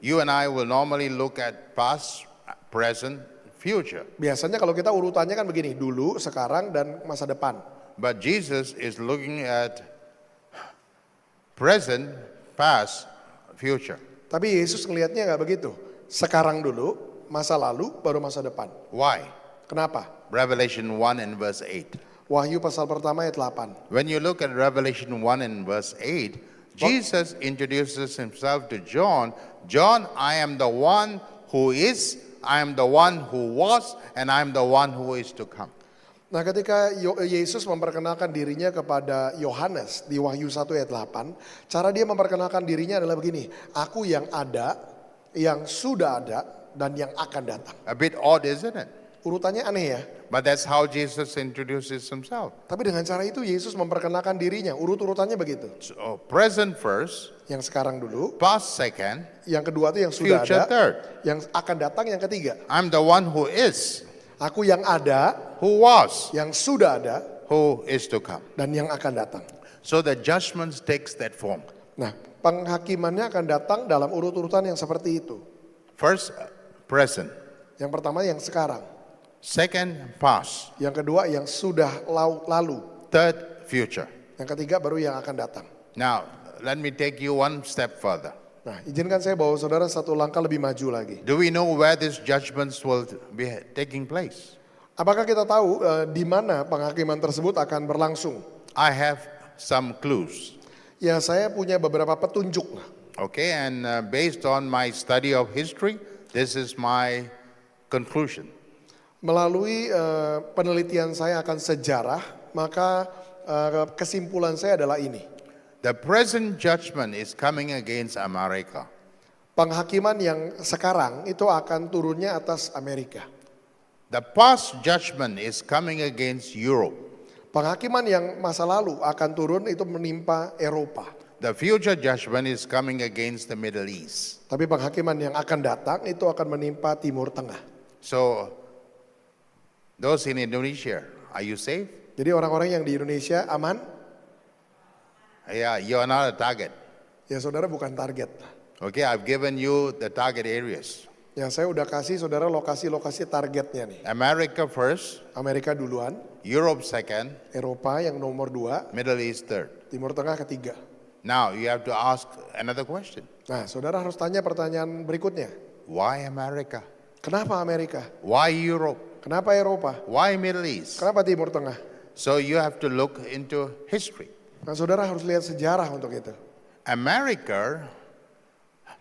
You and I will normally look at past, present, future. Biasanya kalau kita urutannya kan begini, dulu, sekarang, dan masa depan. But Jesus is looking at present, past, future. Tapi Yesus ngelihatnya nggak begitu. Sekarang dulu, masa lalu, baru masa depan. Why? Kenapa? Revelation 1 and verse 8. Wahyu pasal pertama ayat 8. When you look at Revelation 1 and verse 8, Jesus introduces himself to John. John, I am the one who is, I am the one who was, and I am the one who is to come. Nah, ketika Yesus memperkenalkan dirinya kepada Yohanes di Wahyu 1 ayat 8, cara dia memperkenalkan dirinya adalah begini, aku yang ada, yang sudah ada, dan yang akan datang. A bit odd, isn't it? Urutannya aneh ya. But that's how Jesus introduces himself. Tapi dengan cara itu Yesus memperkenalkan dirinya, urut-urutannya begitu. So, present first, Yang sekarang dulu, past second, yang kedua itu yang sudah future ada, third. yang akan datang yang ketiga. I'm the one who is, Aku yang ada, who was, yang sudah ada, who is to come. dan yang akan datang. So the judgments takes that form. Nah, penghakimannya akan datang dalam urut-urutan yang seperti itu. First, present. Yang pertama yang sekarang, Second, past. yang kedua yang sudah lalu, Third, future. yang ketiga baru yang akan datang. Now, let me take you one step further. Nah, izinkan saya bawa saudara satu langkah lebih maju lagi. Do we know where these judgments will be taking place? Apakah kita tahu di mana penghakiman tersebut akan berlangsung? I have some clues. Ya, saya punya beberapa petunjuk. Okay, and based on my study of history, this is my conclusion. Melalui penelitian saya akan sejarah, maka kesimpulan saya adalah ini. The present judgment is coming against America. Penghakiman yang sekarang itu akan turunnya atas Amerika. The past judgment is coming against Europe. Penghakiman yang masa lalu akan turun itu menimpa Eropa. The future judgment is coming against the Middle East. Tapi penghakiman yang akan datang itu akan menimpa Timur Tengah. So, those in Indonesia, are you safe? Jadi orang-orang yang di Indonesia aman? Yeah, you are not a target. Ya saudara bukan target. Okay, I've given you the target areas. Yang saya udah kasih saudara lokasi-lokasi targetnya nih. America first, Amerika duluan, Europe second, Eropa yang nomor 2, Middle East third. Timur Tengah ketiga. Now, you have to ask another question. Nah saudara harus tanya pertanyaan berikutnya. Why America? Kenapa Amerika? Why Europe? Kenapa Eropa? Why Middle East? Kenapa Timur Tengah? So you have to look into history. Nah saudara harus lihat sejarah untuk itu. America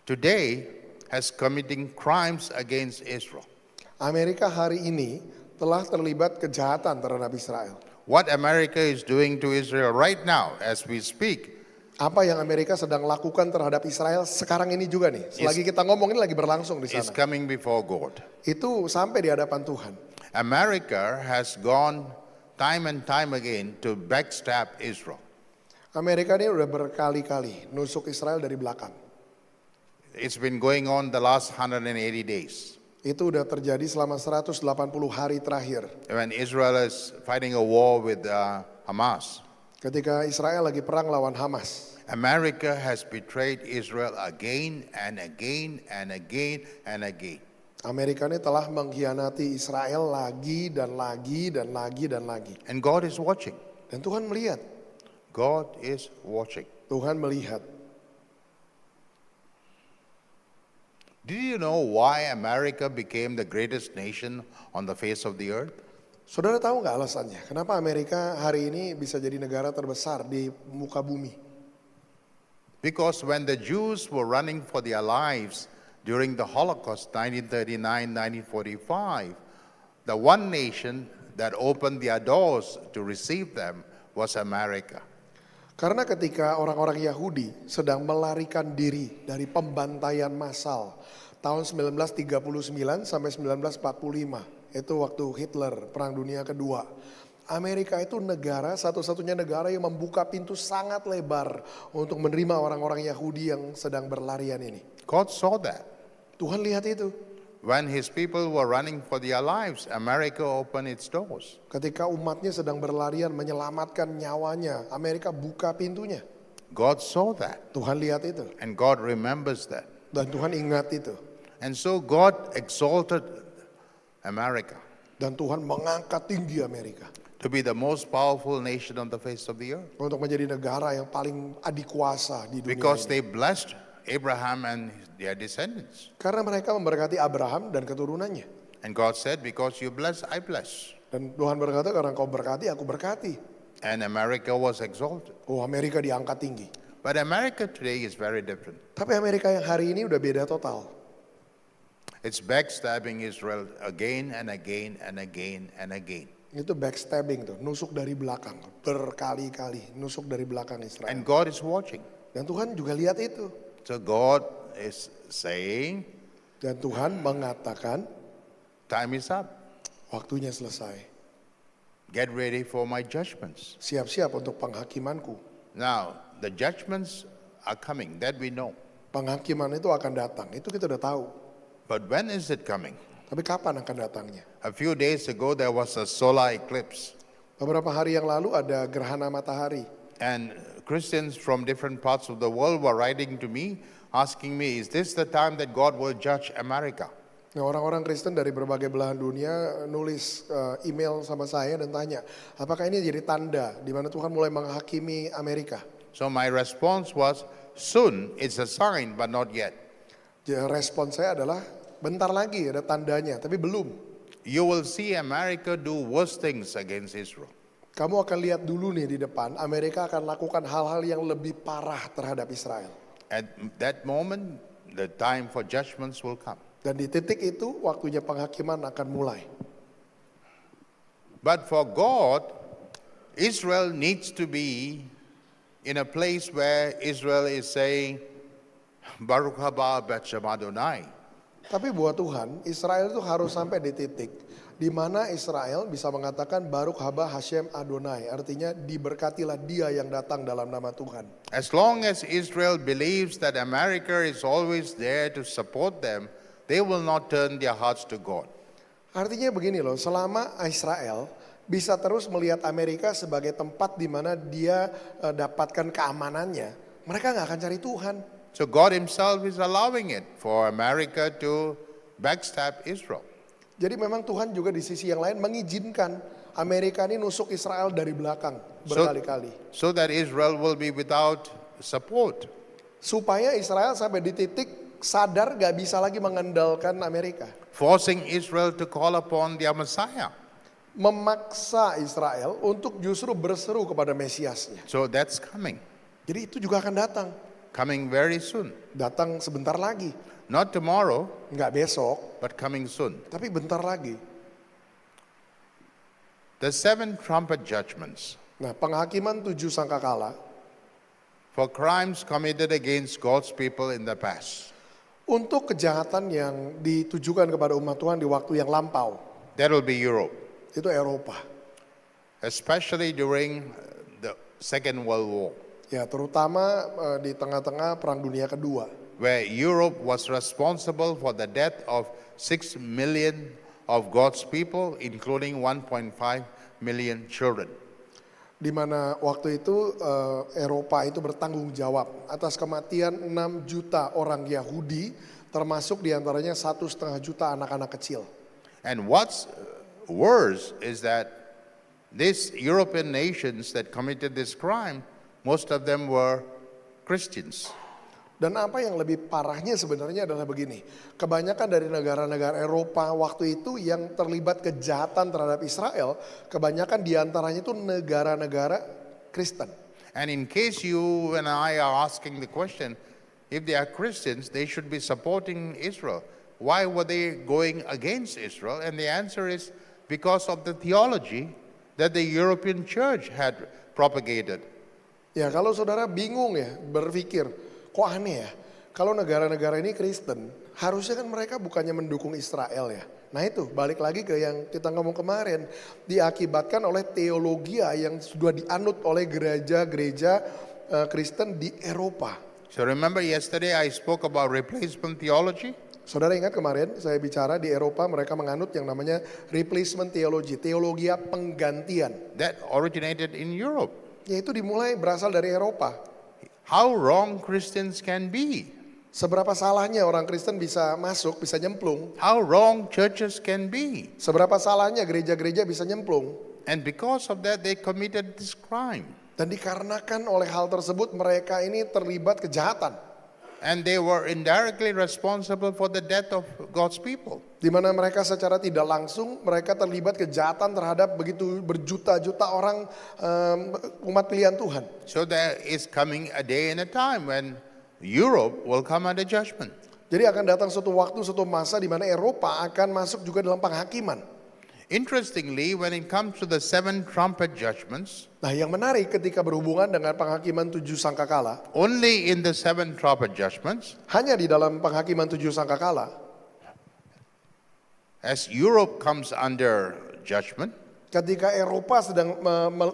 today has committing crimes against Israel. Amerika hari ini telah terlibat kejahatan terhadap Israel. What America is doing to Israel right now as we speak Apa yang Amerika sedang lakukan terhadap Israel sekarang ini juga nih. Selagi kita ngomong ini lagi berlangsung di is sana. coming before God. Itu sampai di hadapan Tuhan. America has gone time and time again to backstab Israel. Amerika ini udah berkali-kali nusuk Israel dari belakang. It's been going on the last 180 days. Itu udah terjadi selama 180 hari terakhir. When Israel is fighting a war with Hamas. Ketika Israel lagi perang lawan Hamas. America has betrayed Israel again and again and again and again. Amerika ini telah mengkhianati Israel lagi dan lagi dan lagi dan lagi. And God is watching. Dan Tuhan melihat. God is watching. Tuhan melihat. Did you know why America became the greatest nation on the face of the earth? Saudara tahu nggak alasannya? Kenapa Amerika hari ini bisa jadi negara terbesar di muka bumi? Because when the Jews were running for their lives during the Holocaust, 1939-1945, the one nation that opened their doors to receive them was America. Karena ketika orang-orang Yahudi sedang melarikan diri dari pembantaian massal tahun 1939 sampai 1945, itu waktu Hitler Perang Dunia Kedua. Amerika itu negara, satu-satunya negara yang membuka pintu sangat lebar untuk menerima orang-orang Yahudi yang sedang berlarian ini. God saw that. Tuhan lihat itu. When his people were running for their lives, America opened its doors. Ketika umatnya sedang berlarian menyelamatkan nyawanya, Amerika buka pintunya. God saw that. Tuhan lihat itu. And God remembers that. Dan Tuhan ingat itu. And so God exalted America Dan Tuhan mengangkat tinggi Amerika. to be the most powerful nation on the face of the earth. Untuk menjadi negara yang paling adikuasa di dunia Because ini. they blessed Abraham and their descendants. Karena mereka memberkati Abraham dan keturunannya. And God said, because you bless, I bless. Dan Tuhan berkata, karena kau berkati, aku berkati. And America was exalted. Oh, Amerika diangkat tinggi. But America today is very different. Tapi Amerika yang hari ini udah beda total. It's backstabbing Israel again and again and again and again. Itu backstabbing tuh, nusuk dari belakang. Berkali-kali nusuk dari belakang Israel. And God is watching. Dan Tuhan juga lihat itu. So God is saying, Dan Tuhan mengatakan, time is up. waktunya selesai. Get ready for my judgments. Siap-siap untuk penghakimanku. Now, the judgments are coming, that we know. Penghakiman itu akan datang, itu kita udah tahu. But when is it coming? Tapi kapan akan datangnya? A few days ago, there was a solar eclipse. Beberapa hari yang lalu ada gerhana matahari. And Christians from different parts of the world were writing to me, asking me, is this the time that God will judge America? Nah, orang-orang Kristen dari berbagai belahan dunia nulis email sama saya dan tanya, apakah ini jadi tanda di mana Tuhan mulai menghakimi Amerika? So my response was, soon it's a sign, but not yet. Respon saya adalah, bentar lagi ada tandanya, tapi belum. You will see America do worse things against Israel. Kamu akan lihat dulu nih di depan, Amerika akan lakukan hal-hal yang lebih parah terhadap Israel. At that moment, the time for judgments will come. Dan di titik itu, waktunya penghakiman akan mulai. But for God, Israel needs to be in a place where Israel is saying, Baruch haba B'Shem Adonai. Tapi buat Tuhan, Israel itu harus sampai di titik di mana Israel bisa mengatakan Baruch haba Hashem Adonai. Artinya diberkatilah dia yang datang dalam nama Tuhan. As long as Israel believes that America is always there to support them, they will not turn their hearts to God. Artinya begini loh, selama Israel bisa terus melihat Amerika sebagai tempat di mana dia dapatkan keamanannya, mereka nggak akan cari Tuhan. So God himself is allowing it for America to backstab Israel. Jadi memang Tuhan juga di sisi yang lain mengizinkan Amerika ini nusuk Israel dari belakang berkali-kali. So that Israel will be without support. Supaya Israel sampai di titik sadar gak bisa lagi mengandalkan Amerika. Forcing Israel to call upon their Messiah. Memaksa Israel untuk justru berseru kepada Mesiasnya. So that's coming. Jadi itu juga akan datang. Coming very soon. Datang sebentar lagi. Not tomorrow, Nggak besok, but coming soon. tapi bentar lagi. The 7 trumpet judgments Nah, penghakiman 7 sangkakala for crimes committed against God's people in the past. untuk kejahatan yang ditujukan kepada umat Tuhan di waktu yang lampau. That will be Europe, Itu Eropa. especially during the Second World War, Ya, terutama di tengah-tengah Perang Dunia Kedua. where Europe was responsible for the death of 6 million of God's people, including 1.5 million children. Di mana waktu itu Eropa itu bertanggung jawab atas kematian 6 juta orang Yahudi, termasuk diantaranya 1,5 juta anak-anak kecil. And what's worse is that these European nations that committed this crime, most of them were Christians. Dan apa yang lebih parahnya sebenarnya adalah begini. Kebanyakan dari negara-negara Eropa waktu itu yang terlibat kejahatan terhadap Israel, kebanyakan diantaranya itu negara-negara Kristen. And in case you and I are asking the question, if they are Christians, they should be supporting Israel. Why were they going against Israel? And the answer is because of the theology that the European church had propagated. Ya kalau saudara bingung ya berpikir, kok aneh ya. Kalau negara-negara ini Kristen, harusnya kan mereka bukannya mendukung Israel ya. Nah itu balik lagi ke yang kita ngomong kemarin. Diakibatkan oleh teologi yang sudah dianut oleh gereja-gereja Kristen di Eropa. So remember yesterday I spoke about replacement theology? Saudara ingat kemarin saya bicara di Eropa mereka menganut yang namanya replacement theology, teologi penggantian. That originated in Europe. Yaitu dimulai berasal dari Eropa. How wrong Christians can be. Seberapa salahnya orang Kristen bisa masuk, bisa nyemplung. How wrong churches can be. Seberapa salahnya gereja-gereja bisa nyemplung. And because of that they committed this crime. Dan dikarenakan oleh hal tersebut mereka ini terlibat kejahatan. And they were indirectly responsible for the death of God's people. Di mana mereka secara tidak langsung mereka terlibat kejahatan terhadap begitu berjuta-juta orang umat pilihan Tuhan. So there is coming a day and a time when Europe will come under judgment. Jadi akan datang suatu waktu, suatu masa di mana Eropa akan masuk juga dalam penghakiman. Interestingly, when it comes to the 7 trumpet judgments, Nah yang menarik ketika berhubungan dengan penghakiman 7 sangkakala, only in the 7 trumpet judgments, hanya di dalam penghakiman 7 sangkakala, as Europe comes under judgment, ketika Eropa sedang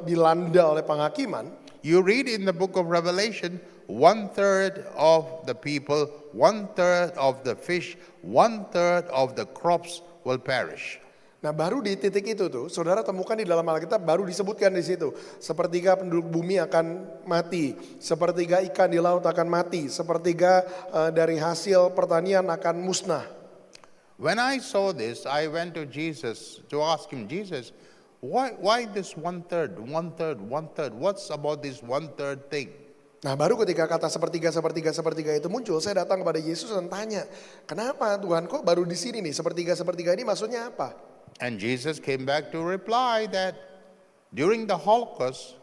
dilanda oleh penghakiman, you read in the book of Revelation, 1/3 of the people, 1/3 of the fish, 1/3 of the crops will perish. nah baru di titik itu tuh, saudara temukan di dalam Alkitab baru disebutkan di situ. Sepertiga penduduk bumi akan mati, sepertiga ikan di laut akan mati, sepertiga dari hasil pertanian akan musnah. When I saw this, I went to Jesus to ask him, Jesus, why this 1/3, 1/3, 1/3? What's about this 1/3 thing? Nah baru ketika kata sepertiga itu muncul, saya datang kepada Yesus dan tanya, kenapa Tuhan kok baru di sini nih, sepertiga ini maksudnya apa? And Jesus came back to reply that during the Holocaust,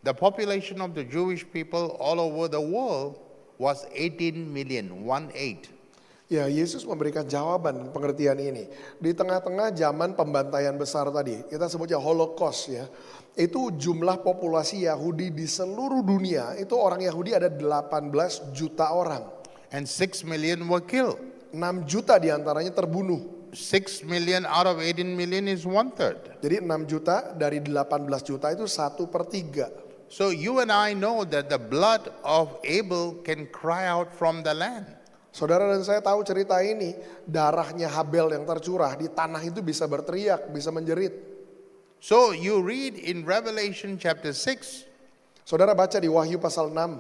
the population of the Jewish people all over the world was 18 million, 1/8. Ya Yesus memberikan jawaban pengertian ini. Di tengah-tengah zaman pembantaian besar tadi, kita sebutnya Holocaust ya. Itu jumlah populasi Yahudi di seluruh dunia, itu orang Yahudi ada 18 juta orang. And 6 million were killed. 6 juta diantaranya terbunuh. 6 million out of 18 million is 1/3. Jadi 6 juta dari 18 juta itu 1/3. So you and I know that the blood of Abel can cry out from the land. Saudara dan saya tahu cerita ini, darahnya Habel yang tercurah di tanah itu bisa berteriak, bisa menjerit. So you read in Revelation chapter 6, Saudara baca di Wahyu pasal 6.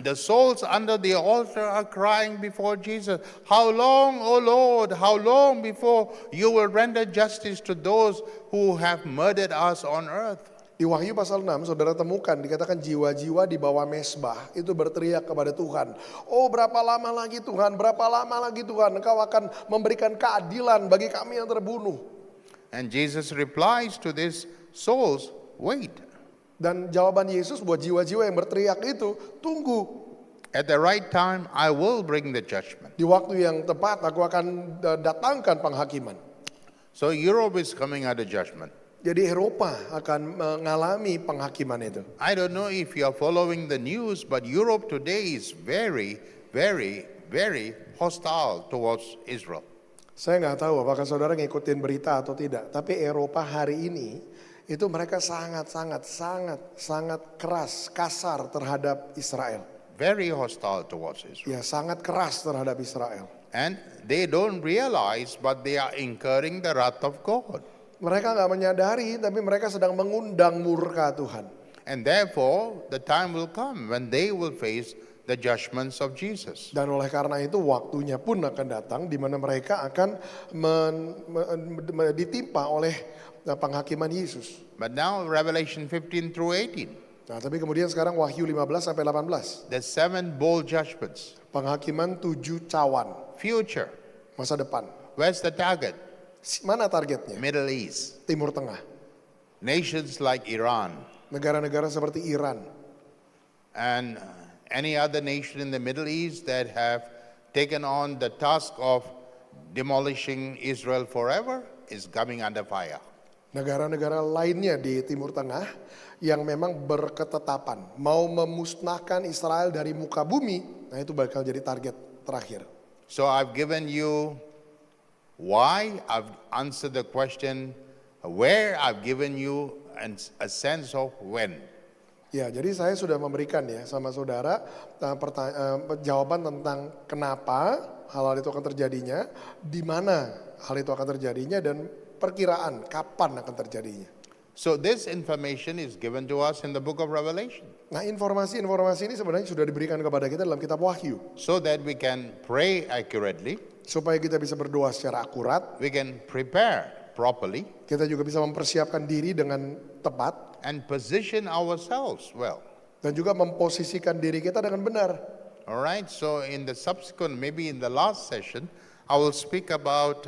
the souls under the altar are crying before Jesus, how long, O Lord, how long before you will render justice to those who have murdered us on earth? Di Wahyu pasal 6 saudara temukan dikatakan jiwa-jiwa di bawah mesbah itu berteriak kepada Tuhan. Oh berapa lama lagi Tuhan, berapa lama lagi Tuhan engkau akan memberikan keadilan bagi kami yang terbunuh. And Jesus replies to these souls, wait. Dan jawaban Yesus buat jiwa-jiwa yang berteriak itu, tunggu. At the right time, I will bring the judgment. Di waktu yang tepat aku akan datangkan penghakiman. So Europe is coming under judgment. Jadi Eropa akan mengalami penghakiman itu. I don't know if you are following the news, but Europe today is very, very, very hostile towards Israel. Saya nggak tahu apakah saudara ngikutin berita atau tidak. Tapi Eropa hari ini itu mereka sangat keras, kasar terhadap Israel. Very hostile towards Israel. Ya sangat keras terhadap Israel. And they don't realize, but they are incurring the wrath of God. Mereka nggak menyadari, tapi mereka sedang mengundang murka Tuhan. And therefore, the time will come when they will face the judgments of Jesus. Dan oleh karena itu waktunya pun akan datang di mana mereka akan ditimpa oleh penghakiman Yesus. But now Revelation 15 through 18, Nah, tapi kemudian sekarang Wahyu 15 sampai 18. the 7 bowl judgments, Penghakiman 7 cawan, future. masa depan. Where's the target? Mana targetnya? Middle East. Timur Tengah. Nations like Iran Negara-negara seperti Iran. and any other nation in the Middle East that have taken on the task of demolishing Israel forever is coming under fire. Negara-negara lainnya di Timur Tengah yang memang berketetapan mau memusnahkan Israel dari muka bumi, nah itu bakal jadi target terakhir. So I've given you why, I've answered the question where, I've given you a sense of when. Ya, jadi saya sudah memberikan ya sama saudara jawaban tentang kenapa hal-hal itu akan terjadinya, di mana hal itu akan terjadinya, dan perkiraan kapan akan terjadinya. So this information is given to us in the book of Revelation Nah, informasi-informasi ini sebenarnya sudah diberikan kepada kita dalam kitab Wahyu, so that we can pray accurately, supaya kita bisa berdoa secara akurat, we can prepare properly, kita juga bisa mempersiapkan diri dengan tepat, and position ourselves well. dan juga memposisikan diri kita dengan benar. All right, so in the subsequent, maybe in the last session, I will speak about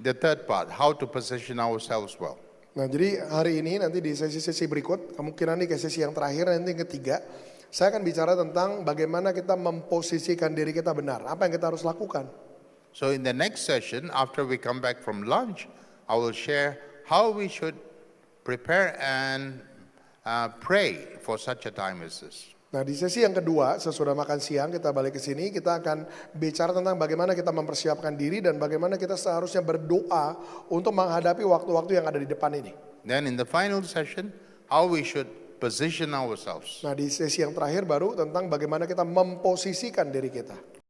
the third part, how to position ourselves well. Nah, jadi hari ini nanti di sesi-sesi berikut, kemungkinan nih ke sesi yang terakhir, nanti yang ketiga, saya akan bicara tentang bagaimana kita memposisikan diri kita benar, apa yang kita harus lakukan. So in the next session, after we come back from lunch, I will share how we should prepare and pray for such a time as this. Nah, di sesi yang kedua, sesudah makan siang kita balik ke sini, kita akan bicara tentang bagaimana kita mempersiapkan diri dan bagaimana kita seharusnya berdoa untuk menghadapi waktu-waktu yang ada di depan ini. Then in the final session, how we should position ourselves. Nah, di sesi yang terakhir baru tentang bagaimana kita memposisikan diri kita.